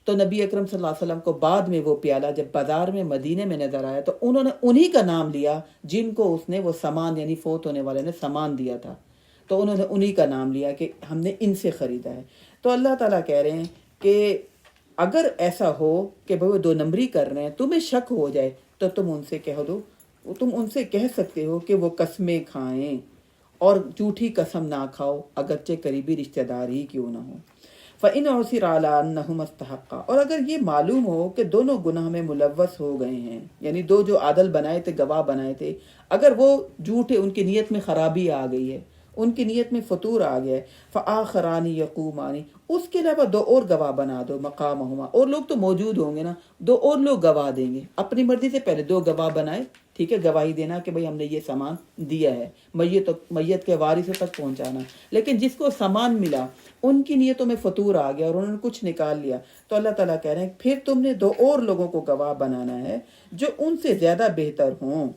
تو نبی اکرم صلی اللہ علیہ وسلم کو بعد میں وہ پیالہ جب بازار میں مدینے میں نظر آیا تو انہوں نے انہی کا نام لیا جن کو اس نے وہ سامان یعنی فوت ہونے والے نے سامان دیا تھا، تو انہوں نے انہی کا نام لیا کہ ہم نے ان سے خریدا ہے۔ تو اللہ تعالیٰ کہہ رہے ہیں کہ اگر ایسا ہو کہ وہ 2 نمبری کر رہے ہیں، تمہیں شک ہو جائے تو تم ان سے کہہ دو، تم ان سے کہہ سکتے ہو کہ وہ قسمیں کھائیں اور جھوٹی قسم نہ کھاؤ اگرچہ قریبی رشتہ دار ہی کیوں نہ ہو۔ فَإِنْ عُثِرَ عَلَىٰ أَنَّهُمَا اسْتَحَقَّا، اور اگر یہ معلوم ہو کہ دونوں گناہ میں ملوث ہو گئے ہیں، یعنی دو جو عادل بنائے تھے، گواہ بنائے تھے، اگر وہ جھوٹے، ان کی نیت میں خرابی آ گئی ہے، ان کی نیت میں فطور آ گیا ہے، فآخران یقومان، اس کے علاوہ 2 اور گواہ بنا دو، مقامہما، اور لوگ تو موجود ہوں گے نا، 2 اور لوگ گواہ دیں گے، اپنی مرضی سے پہلے 2 گواہ بنائے، ٹھیک ہے، گواہی دینا کہ بھئی ہم نے یہ سامان دیا ہے، میت کے وارثوں تک پہنچانا، لیکن جس کو سامان ملا ان کی نیتوں میں فطور آ گیا اور انہوں نے کچھ نکال لیا، تو اللہ تعالیٰ کہہ رہے ہیں پھر تم نے 2 اور لوگوں کو گواہ بنانا ہے جو ان سے زیادہ بہتر ہوں،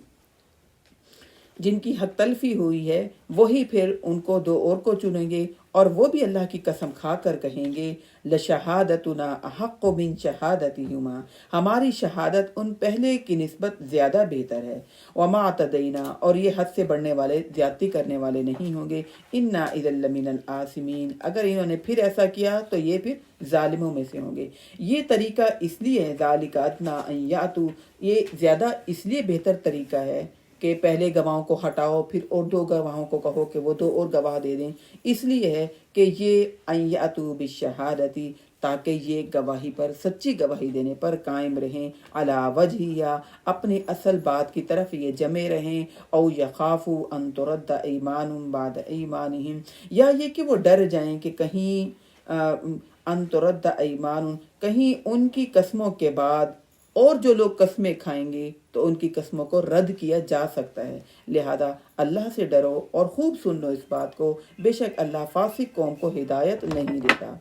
جن کی حق تلفی ہوئی ہے، وہی پھر ان کو 2 اور کو چنیں گے، اور وہ بھی اللہ کی قسم کھا کر کہیں گے لشہادتنا احق من شہادتہما، ہماری شہادت ان پہلے کی نسبت زیادہ بہتر ہے، وما اعتدینا، اور یہ حد سے بڑھنے والے، زیادتی کرنے والے نہیں ہوں گے، انا اذا لمن الآثمین، اگر انہوں نے پھر ایسا کیا تو یہ پھر ظالموں میں سے ہوں گے۔ یہ طریقہ اس لیے ہے، ذالک ادنی ان یاتوا، یہ زیادہ اس لیے بہتر طریقہ ہے کہ پہلے گواہوں کو ہٹاؤ، پھر اور 2 گواہوں کو کہو کہ وہ 2 اور گواہ دے دیں، اس لیے ہے کہ یہ ان یاتوا بالشہادتی، تاکہ یہ گواہی پر، سچی گواہی دینے پر قائم رہیں، علی وجہیا، اپنے اصل بات کی طرف یہ جمے رہیں، او یخافوا ان ترد ایمان بعد ایمانہم، یا یہ کہ وہ ڈر جائیں کہ کہیں ان ترد ایمان، کہیں ان کی قسموں کے بعد اور جو لوگ قسمیں کھائیں گے تو ان کی قسموں کو رد کیا جا سکتا ہے، لہذا اللہ سے ڈرو اور خوب سن لو اس بات کو، بے شک اللہ فاسق قوم کو ہدایت نہیں دیتا۔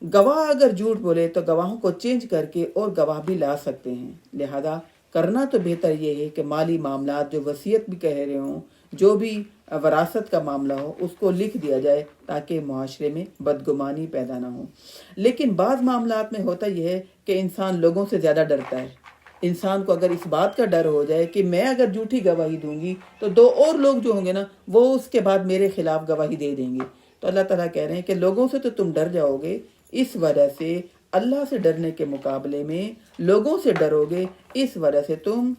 گواہ اگر جھوٹ بولے تو گواہوں کو چینج کر کے اور گواہ بھی لا سکتے ہیں، لہذا کرنا تو بہتر یہ ہے کہ مالی معاملات، جو وصیت بھی کہہ رہے ہوں، جو بھی وراثت کا معاملہ ہو، اس کو لکھ دیا جائے تاکہ معاشرے میں بدگمانی پیدا نہ ہو۔ لیکن بعض معاملات میں ہوتا یہ ہے کہ انسان لوگوں سے زیادہ ڈرتا ہے، انسان کو اگر اس بات کا ڈر ہو جائے کہ میں اگر جھوٹی گواہی دوں گی تو 2 اور لوگ جو ہوں گے نا، وہ اس کے بعد میرے خلاف گواہی دے دیں گے، تو اللہ تعالیٰ کہہ رہے ہیں کہ لوگوں سے تو تم ڈر جاؤ گے، اس وجہ سے اللہ سے ڈرنے کے مقابلے میں لوگوں سے ڈرو گے، اس وجہ سے تم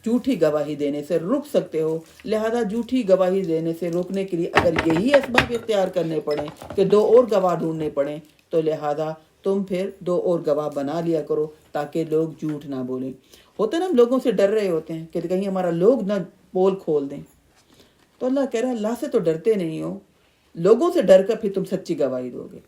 جھوٹی گواہی دینے سے رک سکتے ہو، لہذا جھوٹی گواہی دینے سے روکنے کے لیے اگر یہی اسباب اختیار کرنے پڑیں کہ 2 اور گواہ ڈھونڈنے پڑیں، تو لہذا تم پھر 2 اور گواہ بنا لیا کرو تاکہ لوگ جھوٹ نہ بولیں۔ ہوتا نا، ہم لوگوں سے ڈر رہے ہوتے ہیں کہ کہیں ہمارا لوگ نہ پول کھول دیں، تو اللہ کہہ رہا ہے اللہ سے تو ڈرتے نہیں ہو، لوگوں سے ڈر کر پھر تم سچی گواہی دو گے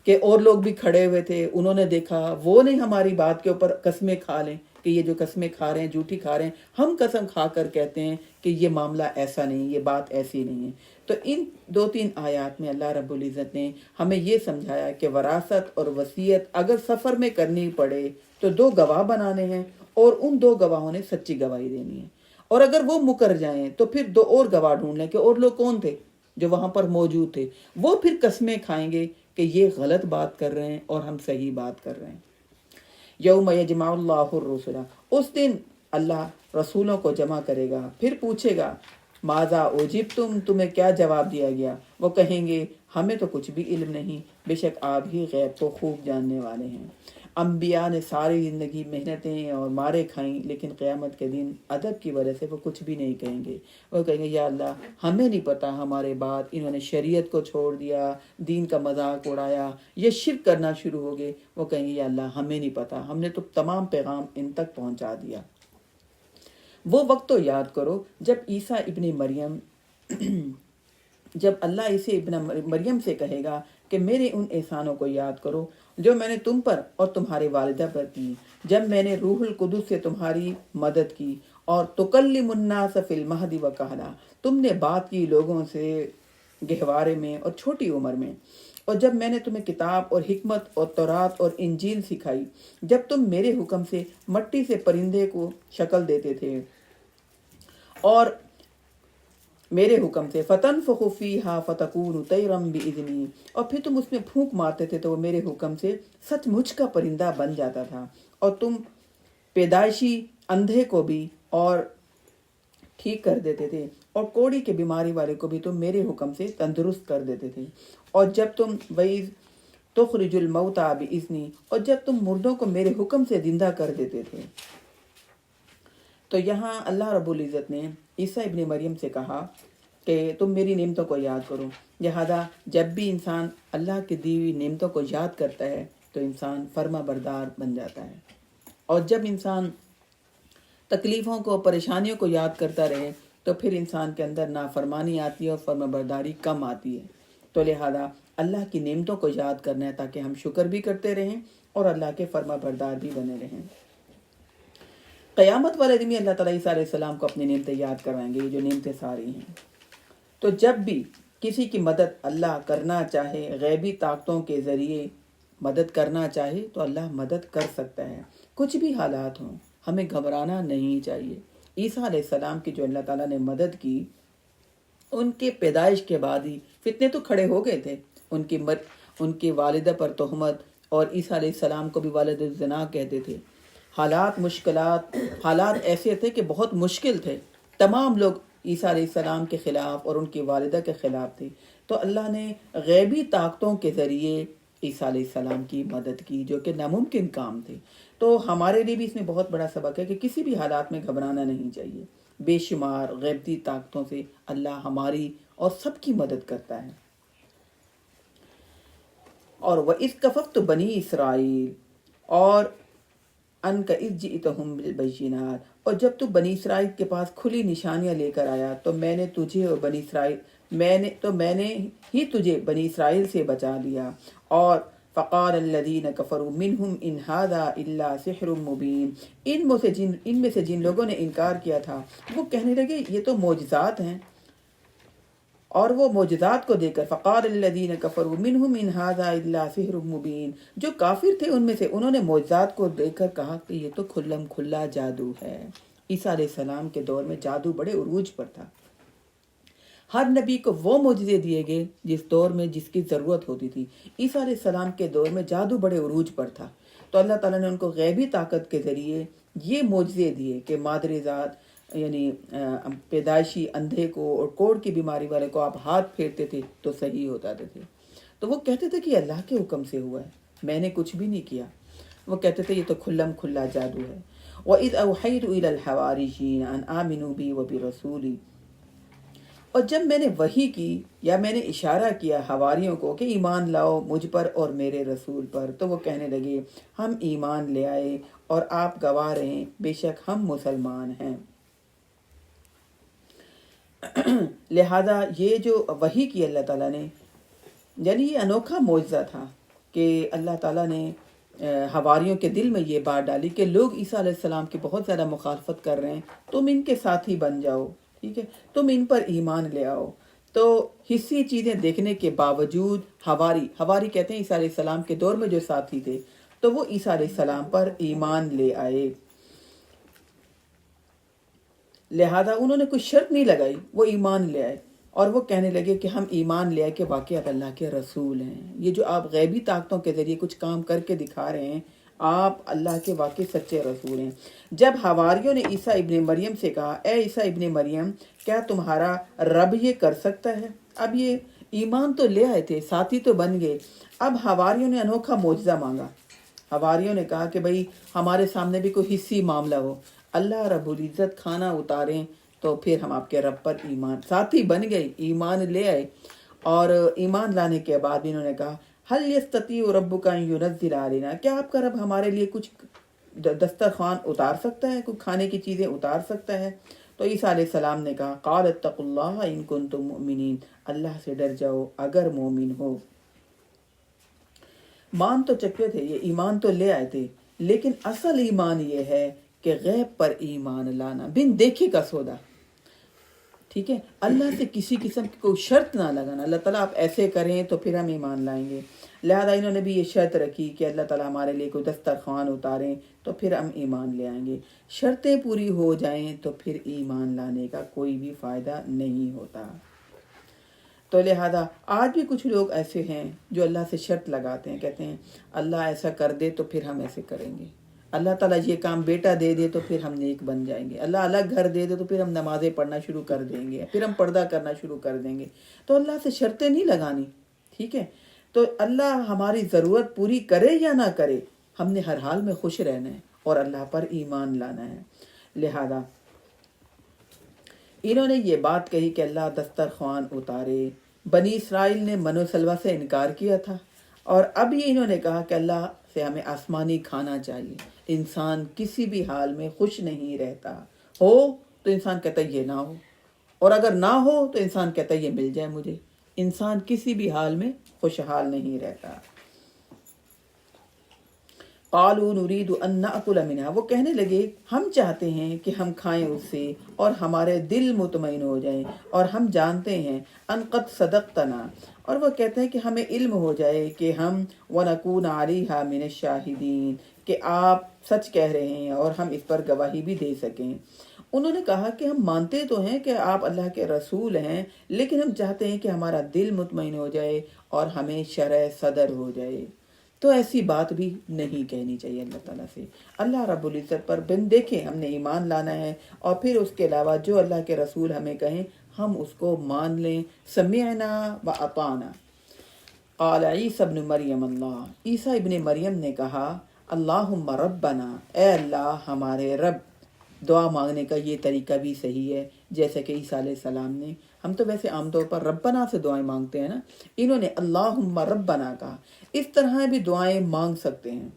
کہ اور لوگ بھی کھڑے ہوئے تھے، انہوں نے دیکھا، وہ نہیں ہماری بات کے اوپر قسمیں کھا لیں کہ یہ جو قسمیں کھا رہے ہیں، جھوٹی کھا رہے ہیں، ہم قسم کھا کر کہتے ہیں کہ یہ معاملہ ایسا نہیں، یہ بات ایسی نہیں ہے۔ تو ان 2-3 آیات میں اللہ رب العزت نے ہمیں یہ سمجھایا کہ وراثت اور وصیت اگر سفر میں کرنی پڑے تو 2 گواہ بنانے ہیں، اور ان 2 گواہوں نے سچی گواہی دینی ہے، اور اگر وہ مکر جائیں تو پھر 2 اور گواہ ڈھونڈ لیں کہ اور لوگ کون تھے جو وہاں پر موجود تھے، وہ پھر قسمیں کھائیں گے کہ یہ غلط بات کر رہے ہیں اور ہم صحیح بات کر رہے ہیں۔ یوم یجمع اللہ الرسل، اس دن اللہ رسولوں کو جمع کرے گا، پھر پوچھے گا ماذا اجبتم، تمہیں کیا جواب دیا گیا؟ وہ کہیں گے ہمیں تو کچھ بھی علم نہیں، بے شک آپ ہی غیب کو خوب جاننے والے ہیں۔ انبیاء نے ساری زندگی محنتیں اور مارے کھائیں، لیکن قیامت کے دن ادب کی وجہ سے وہ کچھ بھی نہیں کہیں گے، وہ کہیں گے یا اللہ ہمیں نہیں پتا، ہمارے بعد انہوں نے شریعت کو چھوڑ دیا، دین کا مذاق اڑایا، یہ شرک کرنا شروع ہو گئے، وہ کہیں گے یا اللہ ہمیں نہیں پتا، ہم نے تو تمام پیغام ان تک پہنچا دیا۔ وہ وقت تو یاد کرو جب عیسیٰ ابن مریم جب اللہ اسے ابن مریم سے کہے گا کہ میرے ان احسانوں کو یاد کرو جو میں نے تم پر اور تمہارے والدہ پر کی، جب میں نے روح القدس سے تمہاری مدد کی، اور تکلم الناس فی المہد وکہلا، تم نے بات کی لوگوں سے گہوارے میں اور چھوٹی عمر میں، اور جب میں نے تمہیں کتاب اور حکمت اور تورات اور انجیل سکھائی، جب تم میرے حکم سے مٹی سے پرندے کو شکل دیتے تھے اور میرے حکم سے فتنفخ فیہا فتکون طیرا باذنی، اور پھر تم اس میں پھونک مارتے تھے تو وہ میرے حکم سے سچ مچ کا پرندہ بن جاتا تھا، اور تم پیدائشی اندھے کو بھی اور ٹھیک کر دیتے تھے، اور کوڑی کے بیماری والے کو بھی تم میرے حکم سے تندرست کر دیتے تھے، اور جب تم وَإِذْ تخرج الموتى بإذنی، اور جب تم مردوں کو میرے حکم سے زندہ کر دیتے تھے۔ تو یہاں اللہ رب العزت نے عیسیٰ ابن مریم سے کہا کہ تم میری نعمتوں کو یاد کرو، لہذا جب بھی انسان اللہ کی دی ہوئی نعمتوں کو یاد کرتا ہے تو انسان فرما بردار بن جاتا ہے، اور جب انسان تکلیفوں کو پریشانیوں کو یاد کرتا رہے تو پھر انسان کے اندر نافرمانی آتی ہے اور فرما برداری کم آتی ہے۔ تو لہذا اللہ کی نعمتوں کو یاد کرنا ہے تاکہ ہم شکر بھی کرتے رہیں اور اللہ کے فرما بردار بھی بنے رہیں۔ قیامت والے دن اللہ تعالیٰ عیسیٰ علیہ السلام کو اپنی نعمتیں یاد کروائیں گے، یہ جو نعمتیں ساری ہیں۔ تو جب بھی کسی کی مدد اللہ کرنا چاہے، غیبی طاقتوں کے ذریعے مدد کرنا چاہے تو اللہ مدد کر سکتا ہے، کچھ بھی حالات ہوں، ہمیں گھبرانا نہیں چاہیے۔ عیسیٰ علیہ السلام کی جو اللہ تعالیٰ نے مدد کی، ان کے پیدائش کے بعد ہی فتنے تو کھڑے ہو گئے تھے، ان کی والدہ پر تہمت، اور عیسیٰ علیہ السلام کو بھی والد الزنا کہتے تھے۔ حالات ایسے تھے کہ بہت مشکل تھے، تمام لوگ عیسیٰ علیہ السلام کے خلاف اور ان کی والدہ کے خلاف تھے، تو اللہ نے غیبی طاقتوں کے ذریعے عیسیٰ علیہ السلام کی مدد کی، جو کہ ناممکن کام تھے۔ تو ہمارے لیے بھی اس میں بہت بڑا سبق ہے کہ کسی بھی حالات میں گھبرانا نہیں چاہیے، بے شمار غیبی طاقتوں سے اللہ ہماری اور سب کی مدد کرتا ہے۔ اور وَإِذْ كَفَفْتُ بَنِي اسرائیل، اور ان کا اذ جئتہم بالبینات، اور جب تو بنی اسرائیل کے پاس کھلی نشانیاں لے کر آیا تو میں نے تجھے اور میں نے ہی تجھے بنی اسرائیل سے بچا لیا۔ اور فقال الذین کفروا منہم ان ھذا الا سحر مبین، ان میں سے جن لوگوں نے انکار کیا تھا وہ کہنے لگے یہ تو معجزات ہیں، اور وہ معجزات کو دیکھ کر فقال الذین کفروا منہم ان ھذا الا سحر مبین، جو کافر تھے ان میں سے انہوں نے معجزات کو دیکھ کر کہا کہ یہ تو کھلم کھلا جادو ہے۔ عیسیٰ علیہ السلام کے دور میں جادو بڑے عروج پر تھا، ہر نبی کو وہ معجزے دیے گئے جس دور میں جس کی ضرورت ہوتی تھی۔ عیسیٰ علیہ السلام کے دور میں جادو بڑے عروج پر تھا، تو اللہ تعالیٰ نے ان کو غیبی طاقت کے ذریعے یہ معجزے دیے کہ مادر ذات یعنی پیدائشی اندھے کو اور کوڑ کی بیماری والے کو آپ ہاتھ پھیرتے تھے تو صحیح ہوتا تھے، تو وہ کہتے تھے کہ اللہ کے حکم سے ہوا ہے، میں نے کچھ بھی نہیں کیا۔ وہ کہتے تھے یہ تو کھلم کھلا جادو ہے۔ وَإِذْ أَوْحَيْتُ إِلَى الْحَوَارِيِّينَ أَنْ آمِنُوا بِي وَبِرَسُولِي، اور جب میں نے وحی کی یا میں نے اشارہ کیا حواریوں کو کہ ایمان لاؤ مجھ پر اور میرے رسول پر، تو وہ کہنے لگے ہم ایمان لے آئے اور آپ گواہ رہیں بے شک ہم مسلمان ہیں۔ لہذا یہ جو وحی کی اللہ تعالیٰ نے، یعنی یہ انوکھا معجزہ تھا کہ اللہ تعالیٰ نے حواریوں کے دل میں یہ بات ڈالی کہ لوگ عیسیٰ علیہ السلام کی بہت زیادہ مخالفت کر رہے ہیں، تم ان کے ساتھی بن جاؤ، ٹھیک ہے، تم ان پر ایمان لے آؤ۔ تو حصی چیزیں دیکھنے کے باوجود حواری کہتے ہیں عیسیٰ علیہ السلام کے دور میں جو ساتھی تھے، تو وہ عیسیٰ علیہ السلام پر ایمان لے آئے۔ لہذا انہوں نے کوئی شرط نہیں لگائی، وہ ایمان لے آئے، اور وہ کہنے لگے کہ ہم ایمان لے آئے کہ واقعی آپ اللہ کے رسول ہیں، یہ جو آپ غیبی طاقتوں کے ذریعے کچھ کام کر کے دکھا رہے ہیں، آپ اللہ کے واقعی سچے رسول ہیں۔ جب حواریوں نے عیسیٰ ابن مریم سے کہا اے عیسیٰ ابن مریم کیا تمہارا رب یہ کر سکتا ہے؟ اب یہ ایمان تو لے آئے تھے، ساتھی تو بن گئے، اب حواریوں نے انوکھا معجزہ مانگا۔ حواریوں نے کہا کہ بھئی ہمارے سامنے بھی کوئی حصی معاملہ ہو، اللہ رب العزت کھانا اتاریں تو پھر ہم آپ کے رب پر ایمان، ساتھی بن گئے، ایمان لے آئے، اور ایمان لانے کے بعد بھی انہوں نے کہا حل یستطیع ربک ان ینزل علینا، کیا آپ کا رب ہمارے لیے کچھ دسترخوان اتار سکتا ہے، کوئی کھانے کی چیزیں اتار سکتا ہے؟ تو عیسیٰ علیہ السلام نے کہا قال اتقوا اللہ ان کنتم مؤمنین، اللہ سے ڈر جاؤ اگر مومن ہو۔ مان تو چکے تھے، یہ ایمان تو لے آئے تھے، لیکن اصل ایمان یہ ہے کہ غیب پر ایمان لانا، بن دیکھے کا سودا، ٹھیک ہے، اللہ سے کسی قسم کی کوئی شرط نہ لگانا، اللہ تعالیٰ آپ ایسے کریں تو پھر ہم ایمان لائیں گے۔ لہذا انہوں نے بھی یہ شرط رکھی کہ اللہ تعالیٰ ہمارے لیے کوئی دسترخوان اتاریں تو پھر ہم ایمان لے آئیں گے۔ شرطیں پوری ہو جائیں تو پھر ایمان لانے کا کوئی بھی فائدہ نہیں ہوتا۔ تو لہذا آج بھی کچھ لوگ ایسے ہیں جو اللہ سے شرط لگاتے ہیں، کہتے ہیں اللہ ایسا کر دے تو پھر ہم ایسے کریں گے، اللہ تعالیٰ یہ کام بیٹا دے دے تو پھر ہم نیک بن جائیں گے، اللہ الگ گھر دے دے تو پھر ہم نمازیں پڑھنا شروع کر دیں گے، پھر ہم پردہ کرنا شروع کر دیں گے۔ تو اللہ سے شرطیں نہیں لگانی، ٹھیک ہے، تو اللہ ہماری ضرورت پوری کرے یا نہ کرے، ہم نے ہر حال میں خوش رہنا ہے اور اللہ پر ایمان لانا ہے۔ لہذا انہوں نے یہ بات کہی کہ اللہ دسترخوان اتارے۔ بنی اسرائیل نے من و سلوہ سے انکار کیا تھا، اور اب یہ انہوں نے کہا کہ اللہ سے ہمیں آسمانی کھانا چاہیے۔ انسان کسی بھی حال میں خوش نہیں رہتا، ہو تو انسان کہتا ہے یہ نہ ہو، اور اگر نہ ہو تو انسان کہتا ہے یہ مل جائے مجھے۔ انسان کسی بھی حال میں خوشحال نہیں رہتا۔ قالوا نريد ان ناكل منها، وہ کہنے لگے ہم چاہتے ہیں کہ ہم کھائیں اس سے اور ہمارے دل مطمئن ہو جائیں، اور ہم جانتے ہیں ان قد صدقتنا، اور وہ کہتے ہیں کہ ہمیں علم ہو جائے کہ ہم ونکون علیہا من الشاہدین، کہ آپ سچ کہہ رہے ہیں اور ہم اس پر گواہی بھی دے سکیں۔ انہوں نے کہا کہ ہم مانتے تو ہیں کہ آپ اللہ کے رسول ہیں، لیکن ہم چاہتے ہیں کہ ہمارا دل مطمئن ہو جائے اور ہمیں شرح صدر ہو جائے۔ تو ایسی بات بھی نہیں کہنی چاہیے اللہ تعالیٰ سے۔ اللہ رب العزت پر بن دیکھیں ہم نے ایمان لانا ہے، اور پھر اس کے علاوہ جو اللہ کے رسول ہمیں کہیں ہم اس کو مان لیں۔ سمعنا و اطعنا۔ قال عیسی ابن مریم، اللہ عیسیٰ ابن مریم نے کہا اللہم ربنا، اے اللہ ہمارے رب۔ دعا مانگنے کا یہ طریقہ بھی صحیح ہے جیسے کہ عیسیٰ علیہ السلام نے۔ ہم تو ویسے عام طور پر ربنا سے دعائیں مانگتے ہیں نا، انہوں نے اللہم ربنا کہا۔ اس طرح بھی دعائیں مانگ سکتے ہیں۔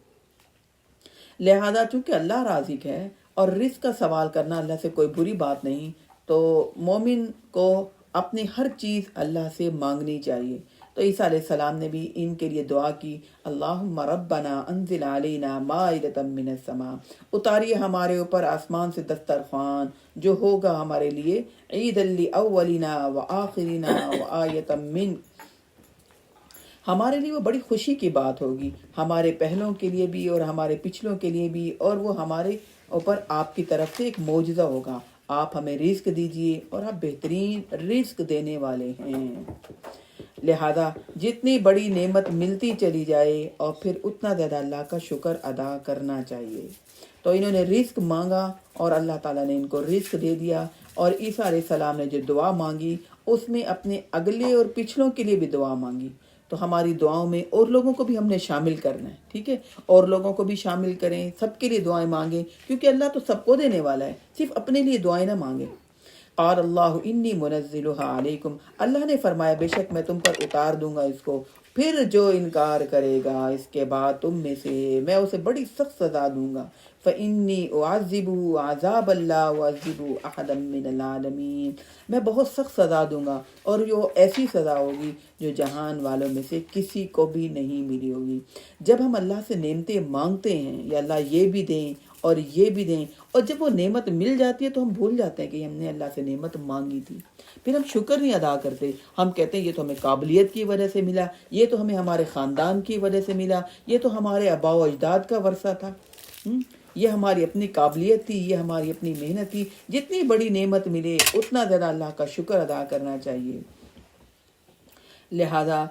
لہذا چونکہ اللہ رازق ہے اور رزق کا سوال کرنا اللہ سے کوئی بری بات نہیں، تو مومن کو اپنی ہر چیز اللہ سے مانگنی چاہیے۔ تو عیسیٰ علیہ السلام نے بھی ان کے لیے دعا کی، اللہم ربنا انزل علینا مائدۃ من السماء، اتاریے ہمارے اوپر آسمان سے دسترخوان جو ہوگا ہمارے لیے، عید لاولنا وآخرنا وآیۃ من، ہمارے لیے وہ بڑی خوشی کی بات ہوگی، ہمارے پہلوں کے لیے بھی اور ہمارے پچھلوں کے لیے بھی، اور وہ ہمارے اوپر آپ کی طرف سے ایک معجزہ ہوگا۔ آپ ہمیں رزق دیجئے اور آپ بہترین رزق دینے والے ہیں۔ لہذا جتنی بڑی نعمت ملتی چلی جائے اور پھر اتنا زیادہ اللہ کا شکر ادا کرنا چاہیے۔ تو انہوں نے رزق مانگا اور اللہ تعالیٰ نے ان کو رزق دے دیا، اور عیسیٰ علیہ السلام نے جو دعا مانگی اس میں اپنے اگلے اور پچھلوں کے لیے بھی دعا مانگی۔ تو ہماری دعاؤں میں اور لوگوں کو بھی ہم نے شامل کرنا ہے، ٹھیک ہے، اور لوگوں کو بھی شامل کریں، سب کے لیے دعائیں مانگیں، کیونکہ اللہ تو سب کو دینے والا ہے، صرف اپنے لیے دعائیں نہ مانگیں۔ قال اللہ انی منزلها علیکم، اللہ نے فرمایا بے شک میں تم پر اتار دوں گا اس کو، پھر جو انکار کرے گا اس کے بعد تم میں سے میں اسے بڑی سخت سزا دوں گا۔ فإنی اعذبہ عذاب لا اعذب احدا من العالمین، میں بہت سخت سزا دوں گا، اور یہ ایسی سزا ہوگی جو جہان والوں میں سے کسی کو بھی نہیں ملی ہوگی۔ جب ہم اللہ سے نعمتیں مانگتے ہیں یا اللہ یہ بھی دیں اور یہ بھی دیں، اور جب وہ نعمت مل جاتی ہے تو ہم بھول جاتے ہیں کہ ہم نے اللہ سے نعمت مانگی تھی، پھر ہم شکر نہیں ادا کرتے۔ ہم کہتے ہیں یہ تو ہمیں قابلیت کی وجہ سے ملا، یہ تو ہمیں ہمارے خاندان کی وجہ سے ملا، یہ تو ہمارے آباء و اجداد کا ورثہ تھا، یہ ہماری اپنی قابلیت تھی، یہ ہماری اپنی محنت تھی۔ جتنی بڑی نعمت ملے اتنا زیادہ اللہ کا شکر ادا کرنا چاہیے۔ لہذا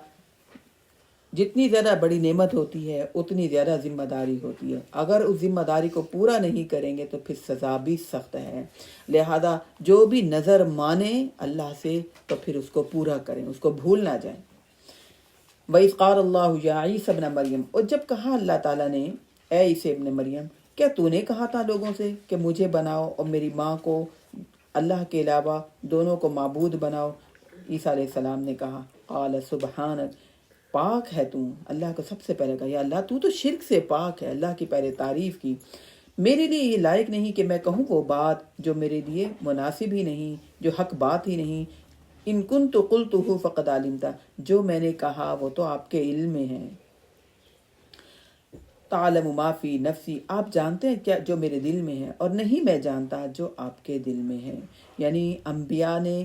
جتنی زیادہ بڑی نعمت ہوتی ہے اتنی زیادہ ذمہ داری ہوتی ہے، اگر اس ذمہ داری کو پورا نہیں کریں گے تو پھر سزا بھی سخت ہے۔ لہذا جو بھی نظر مانے اللہ سے تو پھر اس کو پورا کریں، اس کو بھول نہ جائیں۔ وَإِذْ قَالَ اللَّهُ يَا عِيسَى ابْنَ مریم، اور جب کہا اللہ تعالیٰ نے اے عیسی ابن مریم، کیا تو نے کہا تھا لوگوں سے کہ مجھے بناؤ اور میری ماں کو اللہ کے علاوہ دونوں کو معبود بناؤ؟ عیسیٰ علیہ السلام نے کہا قال سبحانک، پاک ہے تو، اللہ کو سب سے پہلے کہا یا اللہ تو شرک سے پاک ہے، اللہ کی پہلے تعریف کی، میرے لیے یہ لائق نہیں کہ میں کہوں وہ بات جو میرے لیے مناسب ہی نہیں، جو حق بات ہی نہیں۔ ان کنت قلتہ فقد علمت، جو میں نے کہا وہ تو آپ کے علم میں ہے۔ تعلم ما فی نفسی، آپ جانتے ہیں کیا جو میرے دل میں ہے، اور نہیں میں جانتا جو آپ کے دل میں ہے۔ یعنی انبیاء نے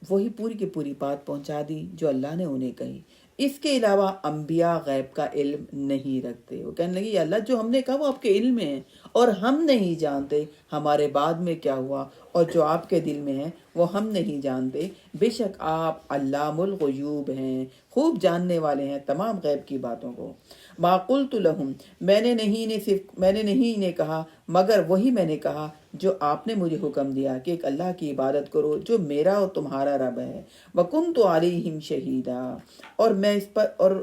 وہی پوری کی پوری بات پہنچا دی جو اللہ نے انہیں کہی، اس کے علاوہ انبیاء غیب کا علم نہیں رکھتے۔ وہ کہنے لگے یا اللہ جو ہم نے کہا وہ آپ کے علم میں ہے، اور ہم نہیں جانتے ہمارے بعد میں کیا ہوا، اور جو آپ کے دل میں ہے وہ ہم نہیں جانتے، بے شک آپ علام الغیوب ہیں، خوب جاننے والے ہیں تمام غیب کی باتوں کو۔ ما قلت لہم، میں نے نہیں انہیں کہا مگر وہی میں نے کہا جو آپ نے مجھے حکم دیا کہ ایک اللہ کی عبادت کرو جو میرا اور تمہارا رب ہے۔ وکنت علیہم شہیدا، اور میں اس پر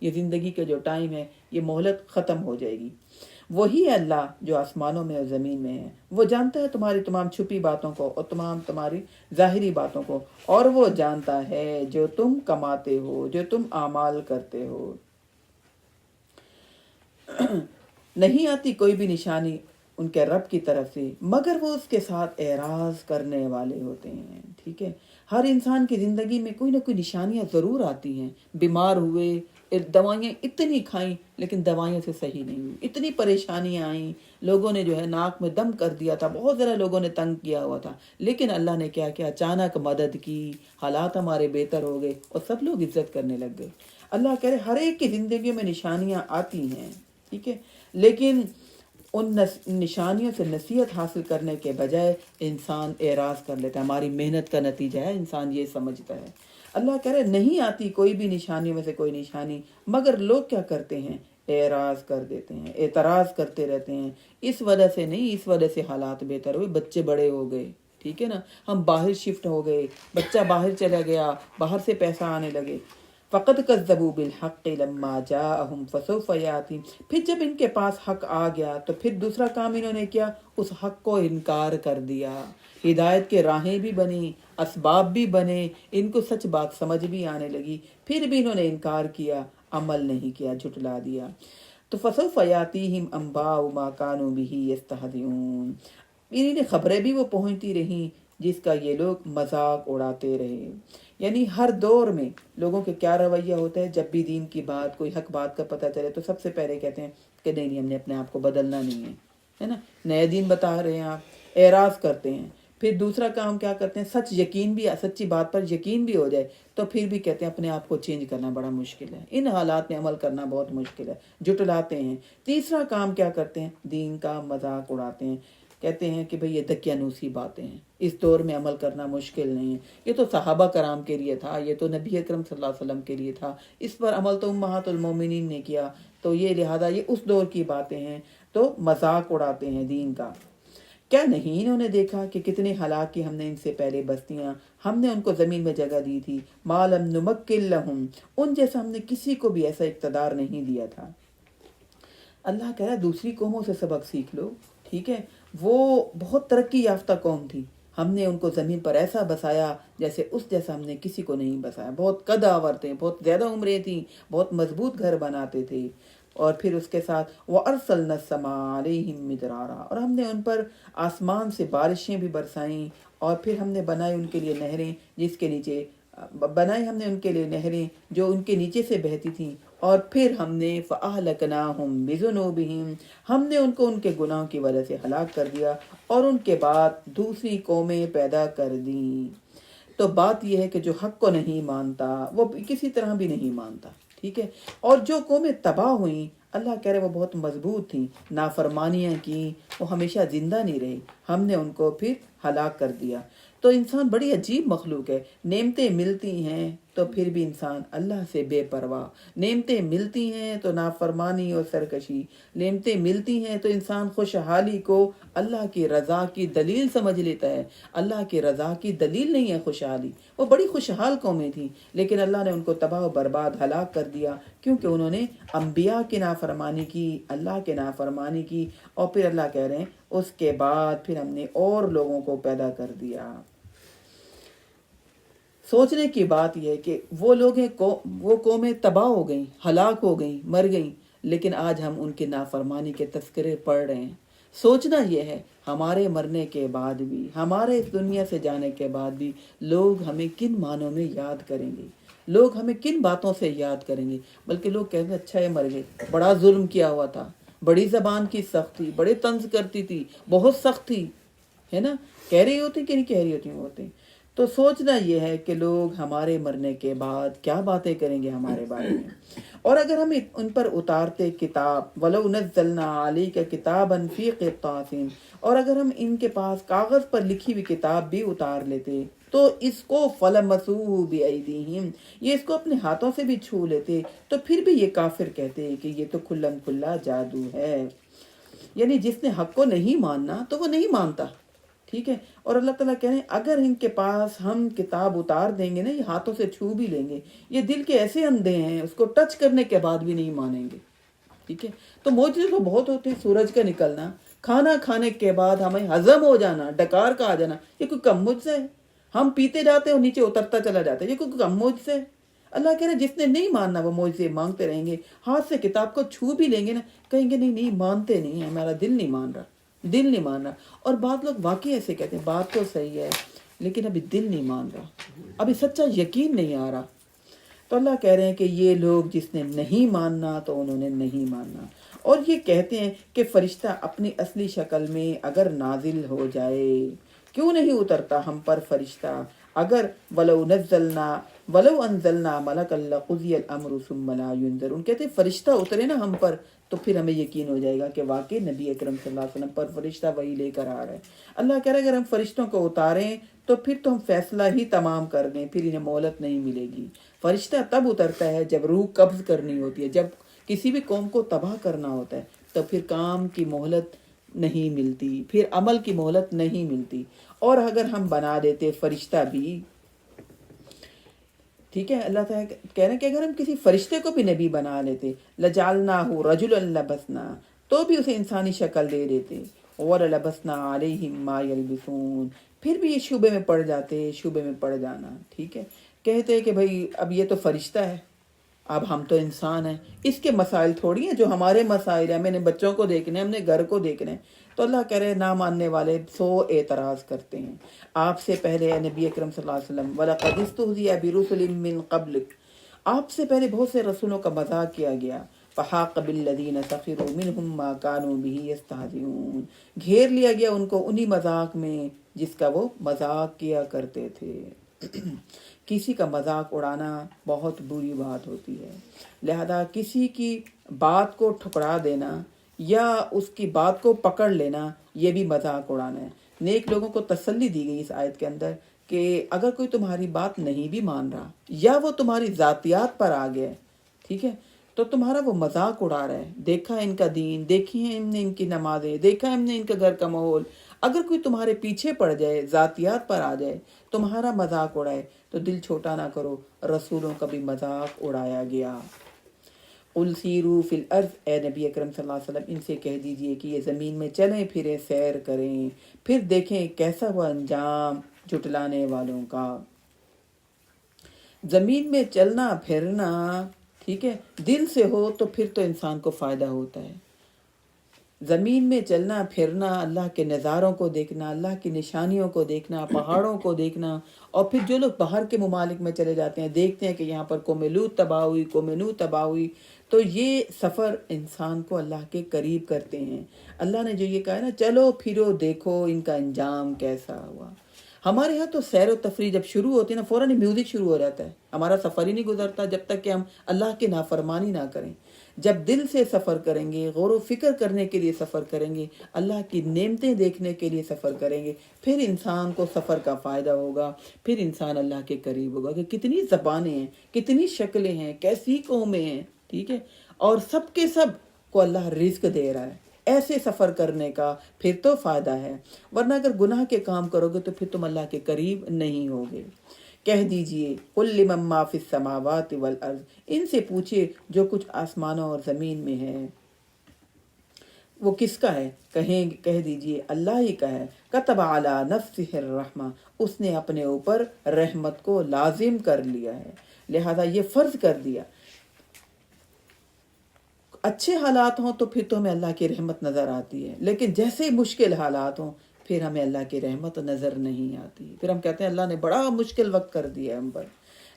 یہ زندگی کا جو ٹائم ہے یہ مہلت ختم ہو جائے گی۔ وہی ہے اللہ جو آسمانوں میں اور زمین میں ہے، وہ جانتا ہے تمہاری تمام چھپی باتوں کو اور تمام تمہاری ظاہری باتوں کو، اور وہ جانتا ہے جو تم کماتے ہو، جو تم اعمال کرتے ہو۔ نہیں آتی کوئی بھی نشانی ان کے رب کی طرف سے مگر وہ اس کے ساتھ اعراض کرنے والے ہوتے ہیں، ٹھیک ہے۔ ہر انسان کی زندگی میں کوئی نہ کوئی نشانیاں ضرور آتی ہیں، بیمار ہوئے، دوائیاں اتنی کھائیں لیکن دوائیوں سے صحیح نہیں ہوئی، اتنی پریشانیاں آئیں، لوگوں نے جو ہے ناک میں دم کر دیا تھا، بہت ذرا لوگوں نے تنگ کیا ہوا تھا، لیکن اللہ نے کیا کیا، اچانک مدد کی، حالات ہمارے بہتر ہو گئے اور سب لوگ عزت کرنے لگ گئے۔ اللہ کہہ رہے ہر ایک کی زندگی میں نشانیاں آتی ہیں، ٹھیک ہے، لیکن ان نشانیوں سے نصیحت حاصل کرنے کے بجائے انسان اعراض کر لیتا ہے، ہماری محنت کا نتیجہ ہے، انسان یہ سمجھتا ہے۔ اللہ کہہ رہے نہیں آتی کوئی بھی نشانی میں سے کوئی نشانی مگر لوگ کیا کرتے ہیں، اعراض کر دیتے ہیں، اعتراض کرتے رہتے ہیں۔ اس وجہ سے نہیں، اس وجہ سے حالات بہتر ہوئے، بچے بڑے ہو گئے، ٹھیک ہے نا، ہم باہر شفٹ ہو گئے، بچہ باہر چلا گیا، باہر سے پیسہ آنے لگے۔ فقد كذبوا بالحق لما جاءهم فسوف ياتي، پھر جب ان کے پاس حق آ گیا تو پھر دوسرا کام انہوں نے کیا، اس حق کو انکار کر دیا۔ ہدایت کے راہیں بھی بنی، اسباب بھی بنے، ان کو سچ بات سمجھ بھی آنے لگی، پھر بھی انہوں نے انکار کیا، عمل نہیں کیا، جھٹلا دیا۔ تو فسوف یاتیہم انباء ما كانوا به یستہزئون، انہیں خبریں بھی وہ پہنچتی رہیں جس کا یہ لوگ مذاق اڑاتے رہے۔ یعنی ہر دور میں لوگوں کے کیا رویہ ہوتا ہے، جب بھی دین کی بات، کوئی حق بات کا پتہ چلے تو سب سے پہلے کہتے ہیں کہ نہیں ہم نے اپنے آپ کو بدلنا نہیں ہے نا، نئے دین بتا رہے ہیں آپ، اعراض کرتے ہیں۔ پھر دوسرا کام کیا کرتے ہیں، سچ یقین بھی، سچی بات پر یقین بھی ہو جائے تو پھر بھی کہتے ہیں اپنے آپ کو چینج کرنا بڑا مشکل ہے، ان حالات میں عمل کرنا بہت مشکل ہے، جٹلاتے ہیں۔ تیسرا کام کیا کرتے ہیں، دین کا مذاق اڑاتے ہیں، کہتے ہیں کہ بھئی یہ دقیانوسی باتیں ہیں، اس دور میں عمل کرنا مشکل نہیں ہے، یہ تو صحابہ کرام کے لیے تھا، یہ تو نبی اکرم صلی اللہ علیہ وسلم کے لیے تھا، اس پر عمل تو امہات المومنین نے کیا، تو یہ لہذا یہ اس دور کی باتیں ہیں، تو مذاق اڑاتے ہیں دین کا۔ کیا نہیں انہوں نے دیکھا کہ کتنے ہلاک کی ہم نے ان سے پہلے بستیاں، ہم نے ان کو زمین میں جگہ دی تھی، ما لم نمکن لہم، ان جیسا ہم نے کسی کو بھی ایسا اقتدار نہیں دیا تھا۔ اللہ کہہ رہا ہے دوسری قوموں سے سبق سیکھ لو، ٹھیک ہے، وہ بہت ترقی یافتہ قوم تھی، ہم نے ان کو زمین پر ایسا بسایا جیسے اس جیسا ہم نے کسی کو نہیں بسایا، بہت قد آور تھے، بہت زیادہ عمریں تھیں، بہت مضبوط گھر بناتے تھے، اور پھر اس کے ساتھ وَأَرْسَلْنَا السَّمَاءَ عَلَيْهِمْ مِدْرَارًا، اور ہم نے ان پر آسمان سے بارشیں بھی برسائیں، اور پھر ہم نے بنائی ان کے لیے نہریں جس کے نیچے، بنائی ہم نے ان کے لیے نہریں جو ان کے نیچے سے بہتی تھیں، اور پھر ہم نے فَأَهْلَكْنَاهُمْ بِذُنُوبِهِمْ، ہم نے ان کو ان کے گناہوں کی وجہ سے ہلاک کر دیا، اور ان کے بعد دوسری قومیں پیدا کر دیں۔ تو بات یہ ہے کہ جو حق کو نہیں مانتا وہ کسی طرح بھی نہیں مانتا، ٹھیک ہے، اور جو قومیں تباہ ہوئیں اللہ کہہ رہے وہ بہت مضبوط تھیں، نافرمانیاں کی، وہ ہمیشہ زندہ نہیں رہی، ہم نے ان کو پھر ہلاک کر دیا۔ تو انسان بڑی عجیب مخلوق ہے، نعمتیں ملتی ہیں تو پھر بھی انسان اللہ سے بے پرواہ، نعمتیں ملتی ہیں تو نافرمانی اور سرکشی، نعمتیں ملتی ہیں تو انسان خوشحالی کو اللہ کی رضا کی دلیل سمجھ لیتا ہے، اللہ کی رضا کی دلیل نہیں ہے خوشحالی۔ وہ بڑی خوشحال قومیں تھیں لیکن اللہ نے ان کو تباہ و برباد ہلاک کر دیا، کیونکہ انہوں نے انبیاء کی نافرمانی کی، اللہ کے نافرمانی کی، اور پھر اللہ کہہ رہے ہیں اس کے بعد پھر ہم نے اور لوگوں کو پیدا کر دیا۔ سوچنے کی بات یہ ہے کہ وہ لوگ ہیں، وہ قومیں تباہ ہو گئیں، ہلاک ہو گئیں، مر گئیں، لیکن آج ہم ان کی نافرمانی کے تذکرے پڑھ رہے ہیں۔ سوچنا یہ ہے ہمارے مرنے کے بعد بھی، ہمارے اس دنیا سے جانے کے بعد بھی لوگ ہمیں کن معنوں میں یاد کریں گے، لوگ ہمیں کن باتوں سے یاد کریں گے، بلکہ لوگ کہیں گے اچھا یہ مر گئے، بڑا ظلم کیا ہوا تھا، بڑی زبان کی سخت تھی، بڑے طنز کرتی تھی، بہت سخت تھی، ہے نا، کہہ رہی ہوتی کہ نہیں کہہ رہی ہوتی ہوتے۔ تو سوچنا یہ ہے کہ لوگ ہمارے مرنے کے بعد کیا باتیں کریں گے ہمارے بارے میں، اور اگر ہم ان پر اتارتے کتاب وَلَوْ نَزَّلْنَا عَلَيْكَ كِتَابًا فِي قِرْطَاسٍ، اور اگر ہم ان کے پاس کاغذ پر لکھی ہوئی کتاب بھی اتار لیتے تو اس کو فَلَمَسُوهُ بِأَيْدِيهِمْ، یہ اس کو اپنے ہاتھوں سے بھی چھو لیتے، تو پھر بھی یہ کافر کہتے کہ یہ تو کھلم کھلا جادو ہے۔ یعنی جس نے حق کو نہیں ماننا تو وہ نہیں مانتا، ٹھیک ہے. اور اللہ تعالیٰ کہہ رہے ہیں اگر ان کے پاس ہم کتاب اتار دیں گے نا، یہ ہاتھوں سے چھو بھی لیں گے، یہ دل کے ایسے اندھے ہیں اس کو ٹچ کرنے کے بعد بھی نہیں مانیں گے. ٹھیک ہے. تو معجزے تو بہت ہوتے ہیں، سورج کا نکلنا، کھانا کھانے کے بعد ہمیں ہضم ہو جانا، ڈکار کا آ جانا، یہ کوئی کم معجزہ ہے؟ ہم پیتے جاتے ہیں اور نیچے اترتا چلا جاتا ہے، یہ کوئی کم معجزہ ہے؟ اللہ کہہ رہے جس نے نہیں ماننا وہ معجزے مانگتے رہیں گے، ہاتھ سے کتاب کو چھو بھی لیں گے نا، کہیں گے نہیں نہیں مانتے نہیں ہیں، ہمارا دل نہیں مان رہا، دل نہیں مان رہا. اور بعض لوگ واقعی ایسے کہتے ہیں بات تو صحیح ہے لیکن ابھی دل نہیں مان رہا، ابھی سچا یقین نہیں آ رہا. تو اللہ کہہ رہے ہیں کہ یہ لوگ جس نے نہیں ماننا تو انہوں نے نہیں ماننا. اور یہ کہتے ہیں کہ فرشتہ اپنی اصلی شکل میں اگر نازل ہو جائے، کیوں نہیں اترتا ہم پر فرشتہ؟ اگر ولو انزلنا ملک لقضی الامر ثم لا ينظرون، کہتے ہیں فرشتہ اترے نا ہم پر تو پھر ہمیں یقین ہو جائے گا کہ واقعی نبی اکرم صلی اللہ علیہ وسلم پر فرشتہ وہی لے کر آ رہا ہے. اللہ کہہ رہا ہے اگر ہم فرشتوں کو اتاریں تو پھر تو ہم فیصلہ ہی تمام کر دیں، پھر انہیں مہلت نہیں ملے گی. فرشتہ تب اترتا ہے جب روح قبض کرنی ہوتی ہے، جب کسی بھی قوم کو تباہ کرنا ہوتا ہے، تو پھر کام کی مہلت نہیں ملتی، پھر عمل کی مہلت نہیں ملتی. اور اگر ہم بنا دیتے فرشتہ بھی، ٹھیک ہے، اللہ تعالیٰ کہہ رہے ہیں کہ اگر ہم کسی فرشتے کو بھی نبی بنا لیتے، لجعلناہ رجلا لبسنا، تو بھی اسے انسانی شکل دے دیتے، ولبسنا علیہم ما یلبسون، پھر بھی یہ شبے میں پڑ جاتے، شبے میں پڑ جانا. ٹھیک ہے، کہتے ہیں کہ بھائی اب یہ تو فرشتہ ہے، اب ہم تو انسان ہیں، اس کے مسائل تھوڑی ہیں جو ہمارے مسائل ہیں، ہمیں نے بچوں کو دیکھنے، ہم نے گھر کو دیکھنے ہیں. تو اللہ کہہ رہے نہ ماننے والے 100 اعتراض کرتے ہیں. آپ سے پہلے اے نبی اکرم صلی اللہ علیہ وسلم وَلَقَدِ اسْتُهْزِئَ بِرُسُلٍ مِّن قَبْلِكَ، آپ سے پہلے بہت سے رسولوں کا مذاق کیا گیا. فَحَاقَ بِالَّذِينَ سَخِرُوا مِنْهُمْ مَا كَانُوا بِهِ يَسْتَهْزِئُونَ، گھیر لیا گیا ان کو انہی مذاق میں جس کا وہ مذاق کیا کرتے تھے. کسی کا مذاق اڑانا بہت بری بات ہوتی ہے، لہذا کسی کی بات کو ٹھکرا دینا یا اس کی بات کو پکڑ لینا یہ بھی مذاق اڑانا ہے. نیک لوگوں کو تسلی دی گئی اس آیت کے اندر کہ اگر کوئی تمہاری بات نہیں بھی مان رہا یا وہ تمہاری ذاتیات پر آ گیا، ٹھیک ہے، تو تمہارا وہ مذاق اڑا رہا ہے. دیکھا ان کا دین، دیکھی ہیں ہم نے ان کی نمازیں، دیکھا ہم نے ان کا گھر کا ماحول. اگر کوئی تمہارے پیچھے پڑ جائے، ذاتیات پر آ جائے، تمہارا مذاق اڑائے، تو دل چھوٹا نہ کرو، رسولوں کا بھی مذاق اڑایا گیا. قُلْ سِیرُوا فِی الْأَرْضِ، اے نبی اکرم صلی اللہ علیہ وسلم ان سے کہہ دیجئے کہ یہ زمین میں چلیں پھریں، سیر کریں، پھر دیکھیں کیسا ہوا انجام جھٹلانے والوں کا. زمین میں چلنا پھرنا، ٹھیک ہے، دل سے ہو تو پھر تو انسان کو فائدہ ہوتا ہے. زمین میں چلنا پھرنا، اللہ کے نظاروں کو دیکھنا، اللہ کی نشانیوں کو دیکھنا، پہاڑوں کو دیکھنا. اور پھر جو لوگ باہر کے ممالک میں چلے جاتے ہیں، دیکھتے ہیں کہ یہاں پر قوم لوط تباہ ہوئی، قوم نوح تباہ ہوئی. تو یہ سفر انسان کو اللہ کے قریب کرتے ہیں. اللہ نے جو یہ کہا ہے نا چلو پھرو دیکھو ان کا انجام کیسا ہوا. ہمارے یہاں تو سیر و تفریح جب شروع ہوتی ہے نا فوراً میوزک شروع ہو جاتا ہے، ہمارا سفر ہی نہیں گزرتا جب تک کہ ہم اللہ کی نافرمانی نہ کریں. جب دل سے سفر کریں گے، غور و فکر کرنے کے لیے سفر کریں گے، اللہ کی نعمتیں دیکھنے کے لیے سفر کریں گے، پھر انسان کو سفر کا فائدہ ہوگا، پھر انسان اللہ کے قریب ہوگا. کہ کتنی زبانیں ہیں، کتنی شکلیں ہیں، کیسی قومیں ہیں، ٹھیک ہے، اور سب کے سب کو اللہ رزق دے رہا ہے. ایسے سفر کرنے کا پھر تو فائدہ ہے، ورنہ اگر گناہ کے کام کرو گے تو پھر تم اللہ کے قریب نہیں ہوگے. کہہ دیجئے قُلْ لِمَن مَّا فِی السَّمَاوَاتِ وَالْأَرْضِ، ان سے پوچھے جو کچھ آسمانوں اور زمین میں ہے وہ کس کا ہے؟ کہہ دیجئے اللہ ہی کا ہے. کتب علی نفسہ الرحمہ، اس نے اپنے اوپر رحمت کو لازم کر لیا ہے، لہذا یہ فرض کر دیا. اچھے حالات ہوں تو پھر تو ہمیں اللہ کی رحمت نظر آتی ہے، لیکن جیسے ہی مشکل حالات ہوں پھر ہمیں اللہ کی رحمت نظر نہیں آتی، پھر ہم کہتے ہیں اللہ نے بڑا مشکل وقت کر دیا ہے ہم پر.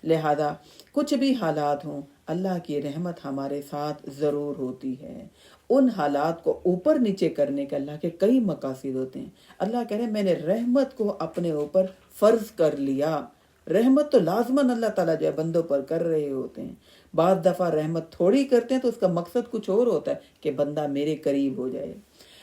لہذا کچھ بھی حالات ہوں اللہ کی رحمت ہمارے ساتھ ضرور ہوتی ہے. ان حالات کو اوپر نیچے کرنے کے اللہ کے کئی مقاصد ہوتے ہیں. اللہ کہہ رہے ہیں میں نے رحمت کو اپنے اوپر فرض کر لیا. رحمت تو لازماً اللہ تعالیٰ جو ہے بندوں پر کر رہے ہوتے ہیں. بعض دفعہ رحمت تھوڑی کرتے ہیں تو اس کا مقصد کچھ اور ہوتا ہے کہ بندہ میرے قریب ہو جائے.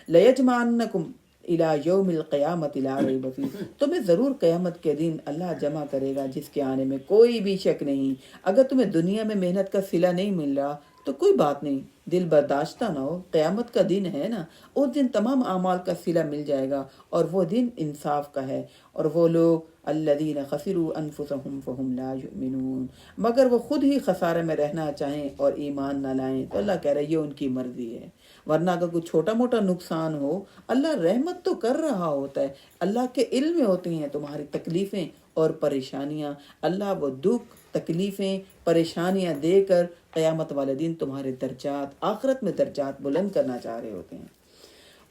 لَيَجْمَعَنَّكُمْ إِلَى يَوْمِ الْقِيَامَةِ لَا رَيْبَ فِيهِ، تمہیں ضرور قیامت کے دن اللہ جمع کرے گا جس کے آنے میں کوئی بھی شک نہیں. اگر تمہیں دنیا میں محنت کا صلہ نہیں مل رہا تو کوئی بات نہیں، دل برداشتہ نہ ہو، قیامت کا دن ہے نا، اس دن تمام اعمال کا صلہ مل جائے گا، اور وہ دن انصاف کا ہے۔ اور وہ لوگ الذین خسروا انفسهم فهم لا یؤمنون، مگر وہ خود ہی خسارے میں رہنا چاہیں اور ایمان نہ لائیں، تو اللہ کہہ رہا ہے یہ ان کی مرضی ہے۔ ورنہ اگر کوئی چھوٹا موٹا نقصان ہو، اللہ رحمت تو کر رہا ہوتا ہے، اللہ کے علم میں ہوتی ہیں تمہاری تکلیفیں اور پریشانیاں، اللہ وہ دکھ تکلیفیں پریشانیاں دے کر قیامت والے دن تمہارے درجات، آخرت میں درجات بلند کرنا چاہ رہے ہوتے ہیں۔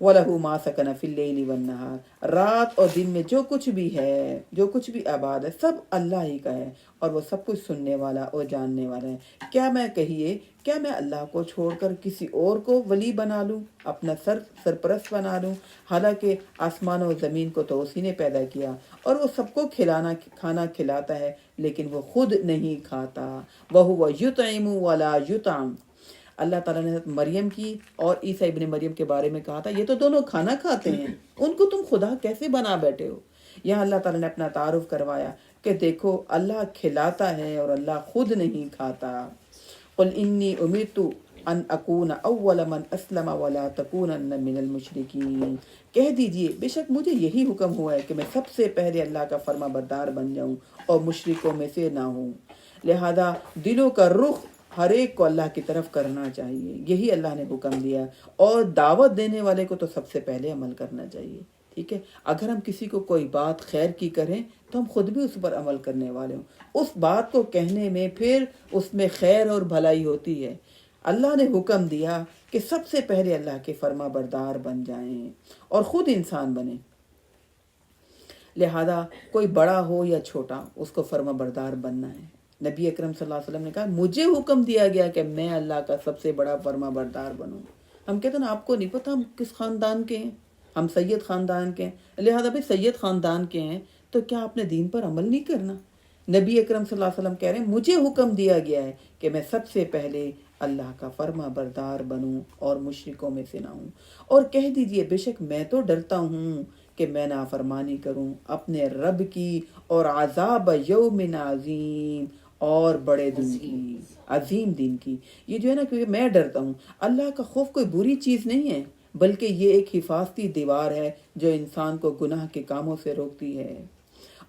وَلَهُ مَا سَكَنَ فِي اللَّيْلِ وَالنَّهَارِ، رات اور دن میں جو کچھ بھی ہے، جو کچھ بھی آباد ہے، سب اللہ ہی کا ہے، اور وہ سب کچھ سننے والا اور جاننے والا ہے۔ کیا میں اللہ کو چھوڑ کر کسی اور کو ولی بنا لوں، اپنا سرپرست بنا لوں، حالانکہ آسمان و زمین کو تو اسی نے پیدا کیا، اور وہ سب کو کھانا کھلاتا ہے، لیکن وہ خود نہیں کھاتا۔ وَهُوَ يُطْعِمُ وَلَا يُطْعَمُ، اللہ تعالیٰ نے حضرت مریم کی اور عیسیٰ ابن مریم کے بارے میں کہا تھا یہ تو دونوں کھانا کھاتے ہیں، ان کو تم خدا کیسے بنا بیٹھے ہو۔ یہاں اللہ تعالیٰ نے اپنا تعارف کروایا کہ دیکھو اللہ کھلاتا ہے اور اللہ خود نہیں کھاتا۔ قُلْ إِنِّي أُمِرْتُ أَنْ أَكُونَ أَوَّلَ مَنْ أَسْلَمَ وَلَا تَكُونَنَّ مِنَ الْمُشْرِكِينَ، کہہ دیجئے بے شک مجھے یہی حکم ہوا ہے کہ میں سب سے پہلے اللہ کا فرما بردار بن جاؤں اور مشرکوں میں سے نہ ہوں۔ لہذا دلوں کا رخ ہر ایک کو اللہ کی طرف کرنا چاہیے، یہی اللہ نے حکم دیا، اور دعوت دینے والے کو تو سب سے پہلے عمل کرنا چاہیے۔ ٹھیک ہے، اگر ہم کسی کو کوئی بات خیر کی کریں تو ہم خود بھی اس پر عمل کرنے والے ہوں، اس بات کو کہنے میں پھر اس میں خیر اور بھلائی ہوتی ہے۔ اللہ نے حکم دیا کہ سب سے پہلے اللہ کے فرما بردار بن جائیں اور خود انسان بنیں۔ لہذا کوئی بڑا ہو یا چھوٹا، اس کو فرما بردار بننا ہے۔ نبی اکرم صلی اللہ علیہ وسلم نے کہا مجھے حکم دیا گیا کہ میں اللہ کا سب سے بڑا فرما بردار بنوں۔ ہم کہتے ہیں نا آپ کو نہیں پتہ ہم کس خاندان کے ہیں، ہم سید خاندان کے ہیں، لہذا بھی سید خاندان کے ہیں تو کیا آپ نے دین پر عمل نہیں کرنا؟ نبی اکرم صلی اللہ علیہ وسلم کہہ رہے ہیں مجھے حکم دیا گیا ہے کہ میں سب سے پہلے اللہ کا فرما بردار بنوں اور مشرکوں میں سے نہ ہوں، اور کہہ دیجئے بے شک میں تو ڈرتا ہوں کہ میں نافرمانی کروں اپنے رب کی اور عذاب یوم عظیم، اور بڑے دن کی، عظیم دن کی۔ یہ جو ہے نا، کیونکہ میں ڈرتا ہوں، اللہ کا خوف کوئی بری چیز نہیں ہے، بلکہ یہ ایک حفاظتی دیوار ہے جو انسان کو گناہ کے کاموں سے روکتی ہے۔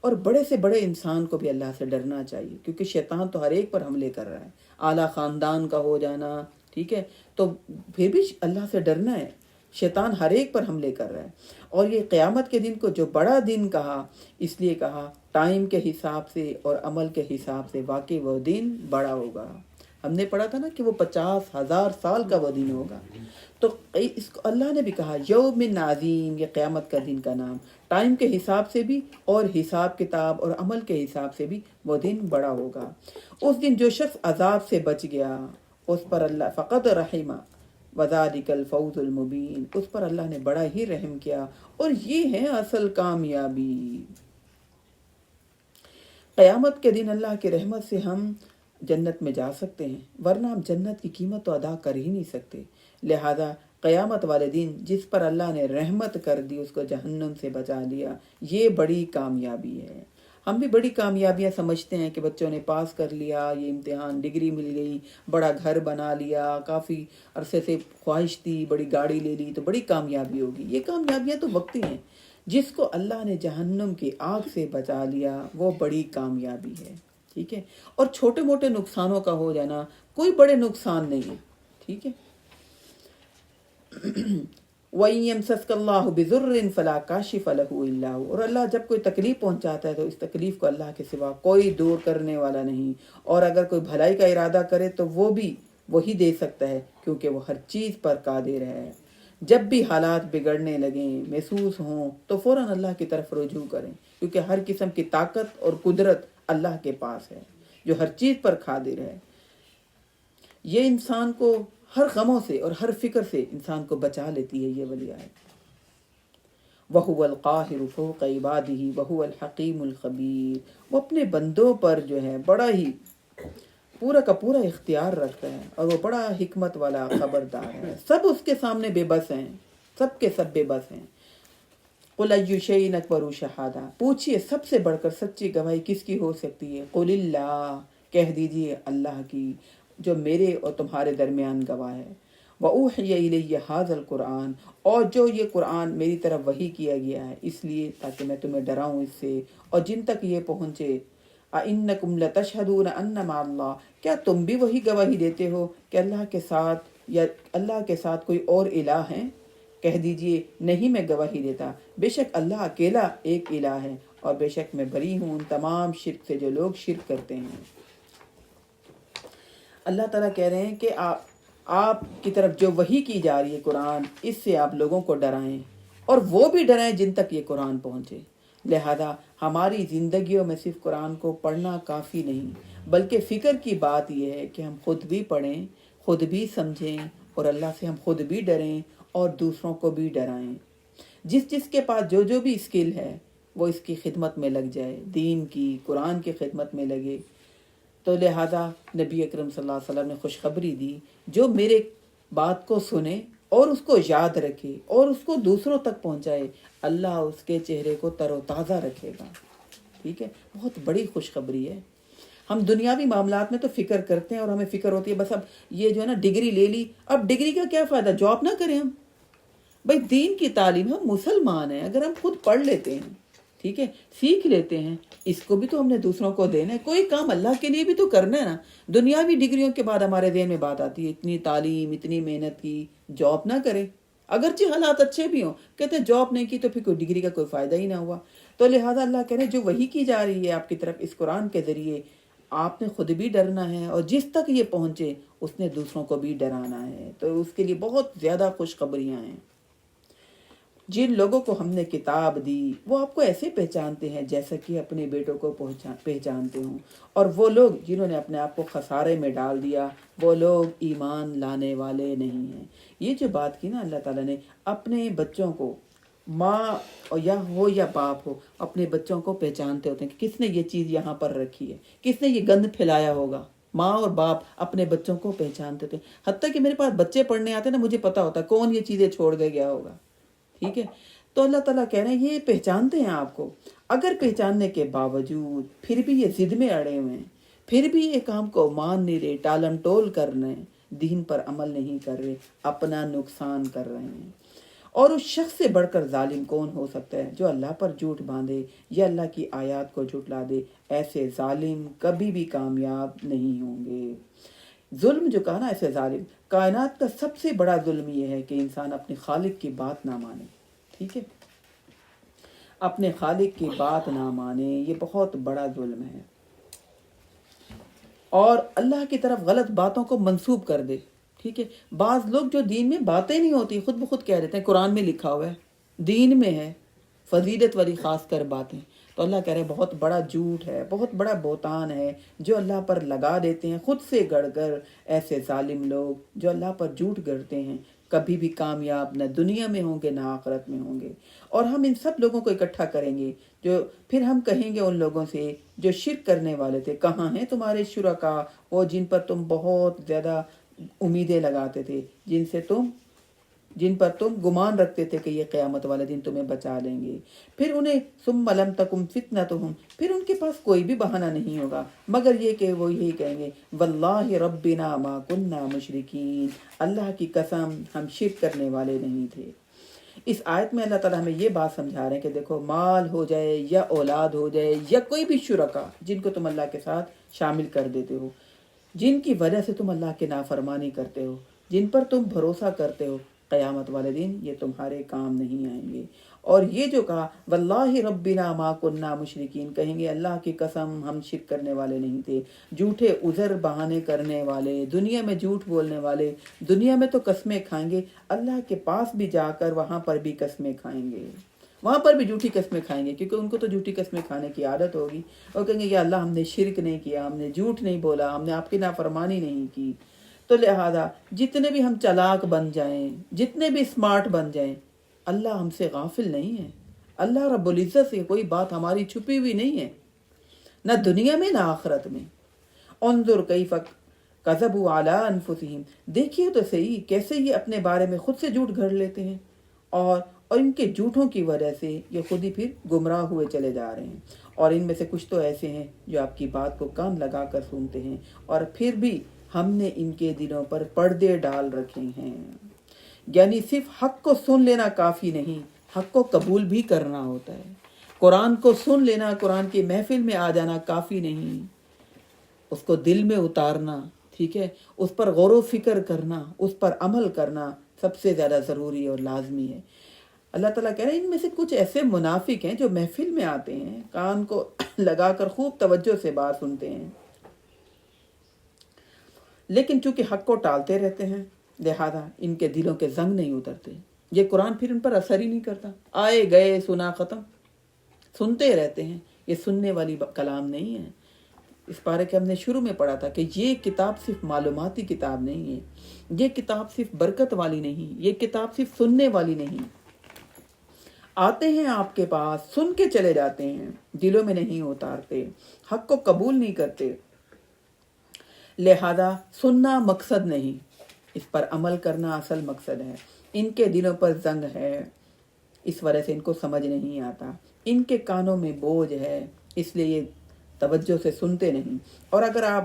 اور بڑے سے بڑے انسان کو بھی اللہ سے ڈرنا چاہیے، کیونکہ شیطان تو ہر ایک پر حملے کر رہا ہے، اعلیٰ خاندان کا ہو جانا، ٹھیک ہے، تو پھر بھی اللہ سے ڈرنا ہے، شیطان ہر ایک پر حملے کر رہا ہے۔ اور یہ قیامت کے دن کو جو بڑا دن کہا، اس لیے کہا ٹائم کے حساب سے اور عمل کے حساب سے واقعی وہ دن بڑا ہوگا۔ ہم نے پڑھا تھا نا کہ وہ 50,000 سال کا وہ دن ہوگا، تو اس کو اللہ نے بھی کہا یوم عظیم، یہ قیامت کا دن کا نام، ٹائم کے حساب سے بھی اور حساب کتاب اور عمل کے حساب سے بھی وہ دن بڑا ہوگا۔ اس دن جو شخص عذاب سے بچ گیا اس پر اللہ فقط رحمہ وذالک الفوز المبین، اس پر اللہ نے بڑا ہی رحم کیا، اور یہ ہے اصل کامیابی۔ قیامت کے دن اللہ کی رحمت سے ہم جنت میں جا سکتے ہیں، ورنہ ہم جنت کی قیمت تو ادا کر ہی نہیں سکتے۔ لہذا قیامت والے دن جس پر اللہ نے رحمت کر دی، اس کو جہنم سے بچا لیا، یہ بڑی کامیابی ہے۔ ہم بھی بڑی کامیابیاں سمجھتے ہیں کہ بچوں نے پاس کر لیا، یہ امتحان، ڈگری مل گئی، بڑا گھر بنا لیا، کافی عرصے سے خواہش تھی، بڑی گاڑی لے لی تو بڑی کامیابی ہوگی۔ یہ کامیابیاں تو وقتی ہیں، جس کو اللہ نے جہنم کی آگ سے بچا لیا وہ بڑی کامیابی ہے۔ ٹھیک ہے، اور چھوٹے موٹے نقصانوں کا ہو جانا کوئی بڑے نقصان نہیں ہے۔ ٹھیک ہے، وَإِن يَمْسَسْكَ اللَّهُ بِضُرٍّ فَلَا كَاشِفَ لَهُ إِلَّا هُوَ، اور اللہ جب کوئی تکلیف پہنچاتا ہے تو اس تکلیف کو اللہ کے سوا کوئی دور کرنے والا نہیں، اور اگر کوئی بھلائی کا ارادہ کرے تو وہ بھی وہی دے سکتا ہے، کیونکہ وہ ہر چیز پر قادر ہے۔ جب بھی حالات بگڑنے لگیں، محسوس ہوں، تو فوراً اللہ کی طرف رجوع کریں، کیونکہ ہر قسم کی طاقت اور قدرت اللہ کے پاس ہے جو ہر چیز پر قادر ہے۔ یہ انسان کو ہر غموں سے اور ہر فکر سے انسان کو بچا لیتی ہے، یہ والی آیت۔ وَهُوَ الْقَاهِرُ فَوْقَ عِبَادِهِ وَهُوَ الْحَكِيمُ الْخَبِيرُ، وہ اپنے بندوں پر جو ہے بڑا ہی پورا کا پورا اختیار رکھتا ہے، اور وہ بڑا حکمت والا خبردار ہے۔ سب اس کے سامنے بے بس ہیں، سب کے سب بے بس ہیں۔ قُلْ أَيُّ شَيْءٍ أَكْبَرُ شَهَادَةً، پوچھئے سب سے بڑھ کر سچی گواہی کس کی ہو سکتی ہے؟ قُلِ اللَّهُ، کہہ دیجئے اللہ کی۔ جو میرے اور تمہارے درمیان گواہ ہے۔ وَأُوحِيَ إِلَيَّ هَذَا الْقُرْآنَ، اور جو یہ قرآن میری طرف وحی کیا گیا ہے اس لیے تاکہ میں تمہیں ڈراؤں اس سے اور جن تک یہ پہنچے۔ أَإِنَّكُمْ لَتَشْهَدُونَ أَنَّ مَعَ اللَّهِ، کیا تم بھی وہی گواہی دیتے ہو کہ اللہ کے ساتھ یا اللہ کے ساتھ کوئی اور الہ ہیں؟ کہہ دیجئے نہیں، میں گواہی دیتا، بے شک اللہ اکیلا ایک الہ ہے، اور بے شک میں بری ہوں ان تمام شرک سے جو لوگ شرک کرتے ہیں۔ اللہ تعالیٰ کہہ رہے ہیں کہ آپ کی طرف جو وحی کی جا رہی ہے قرآن، اس سے آپ لوگوں کو ڈرائیں، اور وہ بھی ڈرائیں جن تک یہ قرآن پہنچے۔ لہذا ہماری زندگیوں میں صرف قرآن کو پڑھنا کافی نہیں، بلکہ فکر کی بات یہ ہے کہ ہم خود بھی پڑھیں، خود بھی سمجھیں، اور اللہ سے ہم خود بھی ڈریں اور دوسروں کو بھی ڈرائیں۔ جس کے پاس جو بھی اسکل ہے وہ اس کی خدمت میں لگ جائے، دین کی، قرآن کی خدمت میں لگے۔ تو لہذا نبی اکرم صلی اللہ علیہ وسلم نے خوشخبری دی، جو میرے بات کو سنے اور اس کو یاد رکھے اور اس کو دوسروں تک پہنچائے، اللہ اس کے چہرے کو تر و تازہ رکھے گا۔ ٹھیک ہے، بہت بڑی خوشخبری ہے۔ ہم دنیاوی معاملات میں تو فکر کرتے ہیں اور ہمیں فکر ہوتی ہے بس اب یہ جو ہے نا ڈگری لے لی، اب ڈگری کا کیا فائدہ، جاب نہ کریں ہم۔ بھائی دین کی تعلیم، ہم مسلمان ہیں، اگر ہم خود پڑھ لیتے ہیں، ٹھیک ہے، سیکھ لیتے ہیں، اس کو بھی تو ہم نے دوسروں کو دینا ہے، کوئی کام اللہ کے لیے بھی تو کرنا ہے نا۔ دنیاوی ڈگریوں کے بعد ہمارے ذہن میں بات آتی ہے اتنی تعلیم، اتنی محنت کی، جاب نہ کرے، اگرچہ حالات اچھے بھی ہوں، کہتے ہیں جاب نہیں کی تو پھر کوئی ڈگری کا کوئی فائدہ ہی نہ ہوا۔ تو لہٰذا اللہ کہہ رہے ہیں جو وحی کی جا رہی ہے آپ کی طرف اس قرآن کے ذریعے، آپ نے خود بھی ڈرنا ہے اور جس تک یہ پہنچے اس نے دوسروں کو بھی ڈرانا ہے۔ تو اس کے لیے بہت زیادہ خوشخبریاں ہیں۔ جن لوگوں کو ہم نے کتاب دی وہ آپ کو ایسے پہچانتے ہیں جیسا کہ اپنے بیٹوں کو پہچانتے ہوں، اور وہ لوگ جنہوں نے اپنے آپ کو خسارے میں ڈال دیا وہ لوگ ایمان لانے والے نہیں ہیں۔ یہ جو بات کی نا اللہ تعالیٰ نے، اپنے بچوں کو، ماں یا باپ ہو، اپنے بچوں کو پہچانتے ہوتے ہیں کہ کس نے یہ چیز یہاں پر رکھی ہے، کس نے یہ گند پھیلایا ہوگا۔ ماں اور باپ اپنے بچوں کو پہچانتے تھے، حتیٰ کہ میرے پاس بچے پڑھنے آتے نا، مجھے پتا ہوتا کون یہ چیزیں چھوڑ کے گیا ہوگا۔ ٹھیک ہے، تو اللہ تعالیٰ کہہ رہے ہیں یہ پہچانتے ہیں آپ کو، اگر پہچاننے کے باوجود پھر بھی یہ ضد میں اڑے ہوئے ہیں، پھر بھی یہ کام کو مان نہیں رہے، ٹالم ٹول کر رہے ہیں، دین پر عمل نہیں کر رہے، اپنا نقصان کر رہے ہیں۔ اور اس شخص سے بڑھ کر ظالم کون ہو سکتا ہے جو اللہ پر جھوٹ باندھے یا اللہ کی آیات کو جھٹلا دے؟ ایسے ظالم کبھی بھی کامیاب نہیں ہوں گے۔ ظلم جو کہا نا، ایسے ظالم، کائنات کا سب سے بڑا ظلم یہ ہے کہ انسان اپنے خالق کی بات نہ مانے۔ ٹھیک ہے، اپنے خالق کی بات نہ مانے، یہ بہت بڑا ظلم ہے، اور اللہ کی طرف غلط باتوں کو منسوب کر دے۔ ٹھیک ہے، بعض لوگ جو دین میں باتیں نہیں ہوتی خود بخود کہہ دیتے ہیں قرآن میں لکھا ہوا ہے، دین میں ہے، فضیلت والی خاص کر باتیں، تو اللہ کہہ رہے ہیں بہت بڑا جھوٹ ہے، بہت بڑا بہتان ہے جو اللہ پر لگا دیتے ہیں خود سے گڑھ کر۔ ایسے ظالم لوگ جو اللہ پر جھوٹ گڑھتے ہیں کبھی بھی کامیاب نہ دنیا میں ہوں گے نہ آخرت میں ہوں گے۔ اور ہم ان سب لوگوں کو اکٹھا کریں گے، جو پھر ہم کہیں گے ان لوگوں سے جو شرک کرنے والے تھے، کہاں ہیں تمہارے شرکا، وہ جن پر تم بہت زیادہ امیدیں لگاتے تھے، جن پر تم گمان رکھتے تھے کہ یہ قیامت والے دن تمہیں بچا لیں گے۔ پھر انہیں ثم لم تکن فتنتہم، پھر ان کے پاس کوئی بھی بہانہ نہیں ہوگا مگر یہ کہ وہ یہی کہیں گے واللہ ربنا ما کننا مشرکین، اللہ کی قسم ہم شرک کرنے والے نہیں تھے۔ اس آیت میں اللہ تعالیٰ ہمیں یہ بات سمجھا رہے ہیں کہ دیکھو، مال ہو جائے یا اولاد ہو جائے یا کوئی بھی شرکا جن کو تم اللہ کے ساتھ شامل کر دیتے ہو، جن کی وجہ سے تم اللہ کے نافرمانی کرتے ہو، جن پر تم بھروسہ کرتے ہو، قیامت والے دن یہ تمہارے کام نہیں آئیں گے۔ اور یہ جو کہا واللہ ربنا ما کننا مشرکین، کہیں گے اللہ کی قسم ہم شرک کرنے والے نہیں تھے۔ جھوٹے عذر بہانے کرنے والے، دنیا میں جھوٹ بولنے والے، دنیا میں تو قسمیں کھائیں گے، اللہ کے پاس بھی جا کر وہاں پر بھی قسمیں کھائیں گے، وہاں پر بھی جھوٹی قسمیں کھائیں گے، کیونکہ ان کو تو جھوٹی قسمیں کھانے کی عادت ہوگی، اور کہیں گے یا اللہ ہم نے شرک نہیں کیا، ہم نے جھوٹ نہیں بولا، ہم نے آپ کی نافرمانی نہیں کی۔ تو لہذا جتنے بھی ہم چلاک بن جائیں، جتنے بھی اسمارٹ بن جائیں، اللہ ہم سے غافل نہیں ہے۔ اللہ رب العزت سے کوئی بات ہماری چھپی ہوئی نہیں ہے، نہ دنیا میں نہ آخرت میں۔ انظر کیف کذبوا علی انفسہم، دیکھیے تو صحیح کیسے یہ اپنے بارے میں خود سے جھوٹ گھڑ لیتے ہیں، اور ان کے جھوٹوں کی وجہ سے یہ خود ہی پھر گمراہ ہوئے چلے جا رہے ہیں۔ اور ان میں سے کچھ تو ایسے ہیں جو آپ کی بات کو کان لگا کر سنتے ہیں اور پھر بھی ہم نے ان کے دلوں پر پردے ڈال رکھے ہیں. یعنی صرف حق کو سن لینا کافی نہیں، حق کو قبول بھی کرنا ہوتا ہے. قرآن کو سن لینا، قرآن کی محفل میں آ جانا کافی نہیں، اس کو دل میں اتارنا، ٹھیک ہے، اس پر غور و فکر کرنا، اس پر عمل کرنا سب سے زیادہ ضروری اور لازمی ہے. اللہ تعالیٰ کہہ رہے ہیں ان میں سے کچھ ایسے منافق ہیں جو محفل میں آتے ہیں، کان کو لگا کر خوب توجہ سے بات سنتے ہیں، لیکن چونکہ حق کو ٹالتے رہتے ہیں لہذا ان کے دلوں کے زنگ نہیں اترتے. یہ قرآن پھر ان پر اثر ہی نہیں کرتا، آئے گئے سنا ختم، سنتے رہتے ہیں. یہ سننے والی کلام نہیں ہے. اس پارے کے ہم نے شروع میں پڑھا تھا کہ یہ کتاب صرف معلوماتی کتاب نہیں ہے، یہ کتاب صرف برکت والی نہیں، یہ کتاب صرف سننے والی نہیں. آتے ہیں آپ کے پاس، سن کے چلے جاتے ہیں، دلوں میں نہیں اتارتے، حق کو قبول نہیں کرتے. لہذا سننا مقصد نہیں، اس پر عمل کرنا اصل مقصد ہے. ان کے دلوں پر زنگ ہے، اس وجہ سے ان کو سمجھ نہیں آتا. ان کے کانوں میں بوجھ ہے، اس لیے یہ توجہ سے سنتے نہیں. اور اگر آپ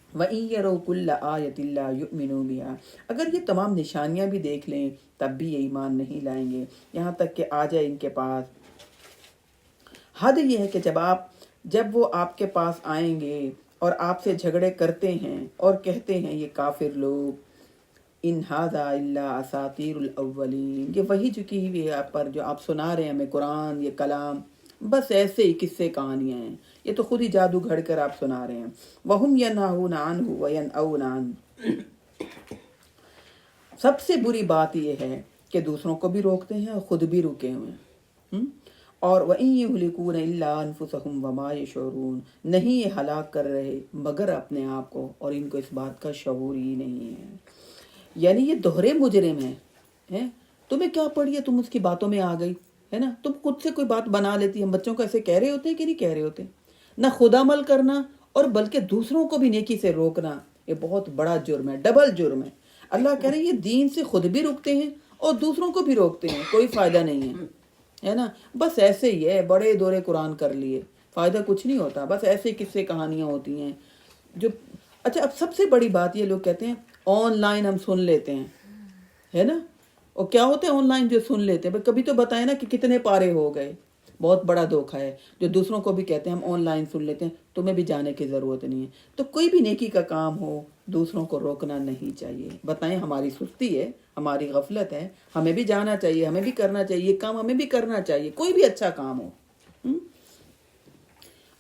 وَإِن يَرَوْا كُلَّ آيَةٍ لَا يُؤْمِنُوا بِهَا، اگر یہ تمام نشانیاں بھی دیکھ لیں تب بھی یہ ایمان نہیں لائیں گے، یہاں تک کہ آ جائے ان کے پاس. حد یہ ہے کہ جب وہ آپ کے پاس آئیں گے اور آپ سے جھگڑے کرتے ہیں اور کہتے ہیں یہ کافر لوگ ان ھذا الا اساطیر الاولین، یہ وہی چکی ہوئی ہے آپ پر جو آپ سنا رہے ہیں ہمیں قرآن، یہ کلام بس ایسے ہی قصے کہانیاں ہیں، یہ تو خود ہی جادو گھڑ کر آپ سنا رہے ہیں. وَهُمْ يَنْهَوْنَ عَنْهُ وَيَنْأَوْنَ عَنْهُ. سب سے بری بات یہ ہے کہ دوسروں کو بھی روکتے ہیں اور خود بھی رکے ہوئے ہیں. اور وَإِن يُهْلِكُونَ إِلَّا أَنفُسَهُمْ وَمَا يَشْعُرُونَ، نہیں یہ ہلاک کر رہے مگر اپنے آپ کو، اور ان کو اس بات کا شعور ہی نہیں ہے. یعنی یہ دوہرے مجرم ہیں. تمہیں کیا پڑی ہے، تم اس کی باتوں میں آ گئی ہے نا، تم خود سے کوئی بات بنا لیتی. ہم بچوں کو ایسے کہہ رہے ہوتے ہیں کہ نہیں کہہ رہے ہوتے. نہ خود عمل کرنا اور بلکہ دوسروں کو بھی نیکی سے روکنا، یہ بہت بڑا جرم ہے، ڈبل جرم ہے. اللہ کہہ رہے ہیں یہ دین سے خود بھی رکتے ہیں اور دوسروں کو بھی روکتے ہیں، کوئی فائدہ نہیں ہے نا. بس ایسے ہی ہے، بڑے دورے قرآن کر لیے، فائدہ کچھ نہیں ہوتا، بس ایسے قصے کہانیاں ہوتی ہیں جو. اچھا اب سب سے بڑی بات یہ لوگ کہتے ہیں آن لائن ہم سن لیتے ہیں، ہے نا. اور کیا ہوتے ہیں آن لائن جو سن لیتے ہیں، کبھی تو بتائیں نا کہ کتنے پارے ہو گئے. بہت بڑا دھوکہ ہے جو دوسروں کو بھی کہتے ہیں ہم آن لائن سن لیتے ہیں، تمہیں بھی جانے کی ضرورت نہیں ہے. تو کوئی بھی نیکی کا کام ہو دوسروں کو روکنا نہیں چاہیے. بتائیں ہماری سستی ہے، ہماری غفلت ہے، ہمیں بھی جانا چاہیے، ہمیں بھی کرنا چاہیے، یہ کام ہمیں بھی کرنا چاہیے، کوئی بھی اچھا کام ہو.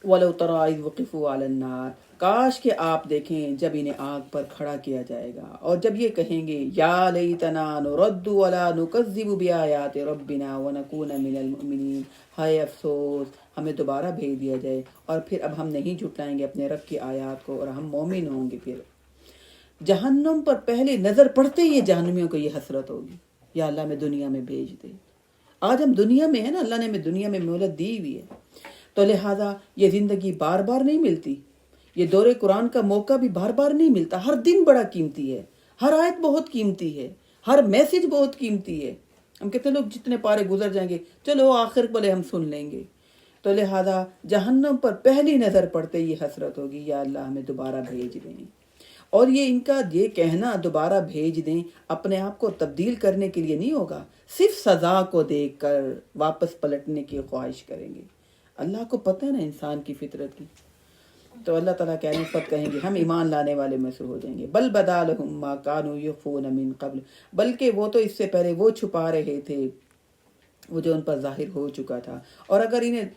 وَلَوْ تَرَىٰ إِذْ وُقِفُوا عَلَى النَّارِ، کاش کہ آپ دیکھیں جب انہیں آگ پر کھڑا کیا جائے گا اور جب یہ کہیں گے یا لیتنا نرد ولا نکذب بآیات ربنا ونکون من المؤمنین، ہائے افسوس ہمیں دوبارہ بھیج دیا جائے اور پھر اب ہم نہیں جھٹلائیں گے اپنے رب کی آیات کو اور ہم مومن ہوں گے. پھر جہنم پر پہلے نظر پڑتے ہی جہنمیوں کو یہ حسرت ہوگی، یا اللہ میں دنیا میں بھیج دے. آج ہم دنیا میں ہیں نا، اللہ نے ہمیں دنیا میں مہلت دی ہوئی ہے، تو لہٰذا یہ زندگی بار بار نہیں ملتی، یہ دور قرآن کا موقع بھی بار بار نہیں ملتا. ہر دن بڑا قیمتی ہے، ہر آیت بہت قیمتی ہے، ہر میسج بہت قیمتی ہے. ہم کہتے ہیں لوگ جتنے پارے گزر جائیں گے چلو آخر بولے ہم سن لیں گے. تو لہٰذا جہنم پر پہلی نظر پڑتے یہ حسرت ہوگی یا اللہ ہمیں دوبارہ بھیج دیں. اور یہ ان کا یہ کہنا دوبارہ بھیج دیں اپنے آپ کو تبدیل کرنے کے لیے نہیں ہوگا، صرف سزا کو دیکھ کر واپس پلٹنے کی خواہش کریں گے. اللہ کو پتہ ہے نا انسان کی فطرت کی. تو اللہ تعالیٰ کہنے پر کہیں گے ہم ایمان لانے والے میں سے ہو جائیں گے. بل بدا لہم ما کانوا یخفون من قبل، بلکہ وہ تو اس سے پہلے وہ چھپا رہے تھے وہ جو ان پر ظاہر ہو چکا تھا. اور اگر انہیں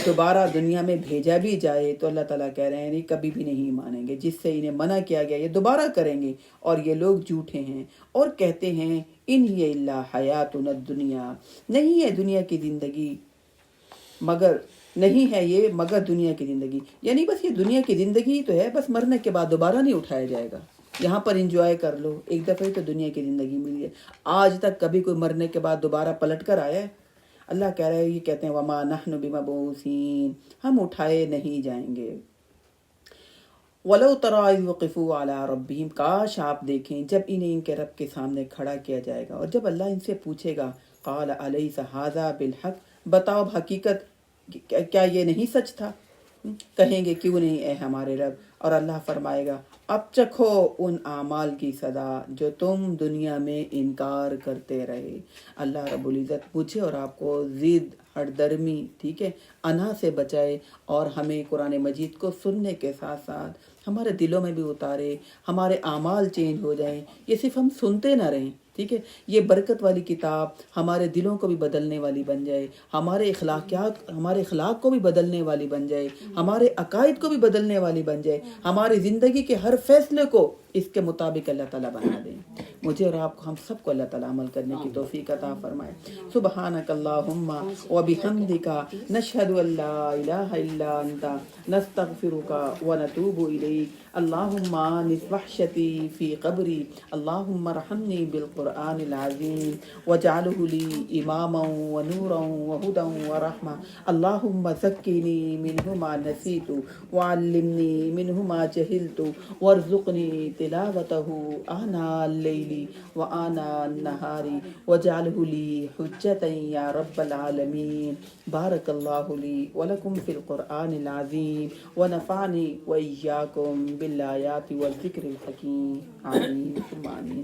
دوبارہ دنیا میں بھیجا بھی جائے تو اللہ تعالیٰ کہہ رہے ہیں نہیں کبھی بھی نہیں مانیں گے. جس سے انہیں منع کیا گیا یہ دوبارہ کریں گے. اور یہ لوگ جھوٹے ہیں اور کہتے ہیں ان ہی الا حیاتنا الدنیا، نہیں ہے دنیا کی زندگی مگر دنیا کی زندگی. یعنی بس یہ دنیا کی زندگی تو ہے، بس مرنے کے بعد دوبارہ نہیں اٹھایا جائے گا. یہاں پر انجوائے کر لو، ایک دفعہ تو دنیا کی زندگی ملی ہے. آج تک کبھی کوئی مرنے کے بعد دوبارہ پلٹ کر آیا ہے؟ اللہ کہہ رہا ہے، یہ کہتے ہیں وما نحن بمبعوثین، ہم اٹھائے نہیں جائیں گے. وَلَوْ تَرَىٰ إِذْ وُقِفُوا عَلَىٰ رَبِّهِمْ، کاش آپ دیکھیں جب انہیں ان کے رب کے سامنے کھڑا کیا جائے گا اور جب اللہ ان سے پوچھے گا قَالَ أَلَيْسَ هَٰذَا بِالْحَقِّ، بتاؤ حقیقت کیا یہ نہیں سچ تھا؟ کہیں گے کیوں نہیں اے ہمارے رب، اور اللہ فرمائے گا اب چکھو ان اعمال کی صدا جو تم دنیا میں انکار کرتے رہے۔ اللہ رب العزت مجھے اور آپ کو ضد، ہٹ درمی، ٹھیک ہے، انا سے بچائے، اور ہمیں قرآن مجید کو سننے کے ساتھ ساتھ ہمارے دلوں میں بھی اتارے، ہمارے اعمال چینج ہو جائیں، یہ صرف ہم سنتے نہ رہیں، ٹھیک ہے، یہ برکت والی کتاب ہمارے دلوں کو بھی بدلنے والی بن جائے، ہمارے اخلاق کو بھی بدلنے والی بن جائے، ہمارے عقائد کو بھی بدلنے والی بن جائے، ہماری زندگی کے ہر فیصلے کو اس کے مطابق اللہ تعالیٰ بنا دیں۔ مجھے اور آپ کو، ہم سب کو اللہ تعالیٰ عمل کرنے کی توفیق عطا فرمائے۔ سبحانک اللہم و بحمدک نشہد ان لا الہ الا انت نستغفرک و نتوب الیک۔ اللہم آنس وحشتی فی قبری، اللہم ارحمنی بالقرآن العظیم واجعلہ لی اماما و نورا و ہدی و رحمہ، اللہم زکینی منہ ما نسیت وعلمنی منہ ما جہلت وارزقنی تلاوتہ آناء اللیل وآناء النہار واجعلہ لی حجتا یا رب العالمین۔ بارک اللہ لی ولکم فی القرآن العظیم ونفعنی وإیاکم بالآیات والذکر الحکیم، آمین ثم آمین۔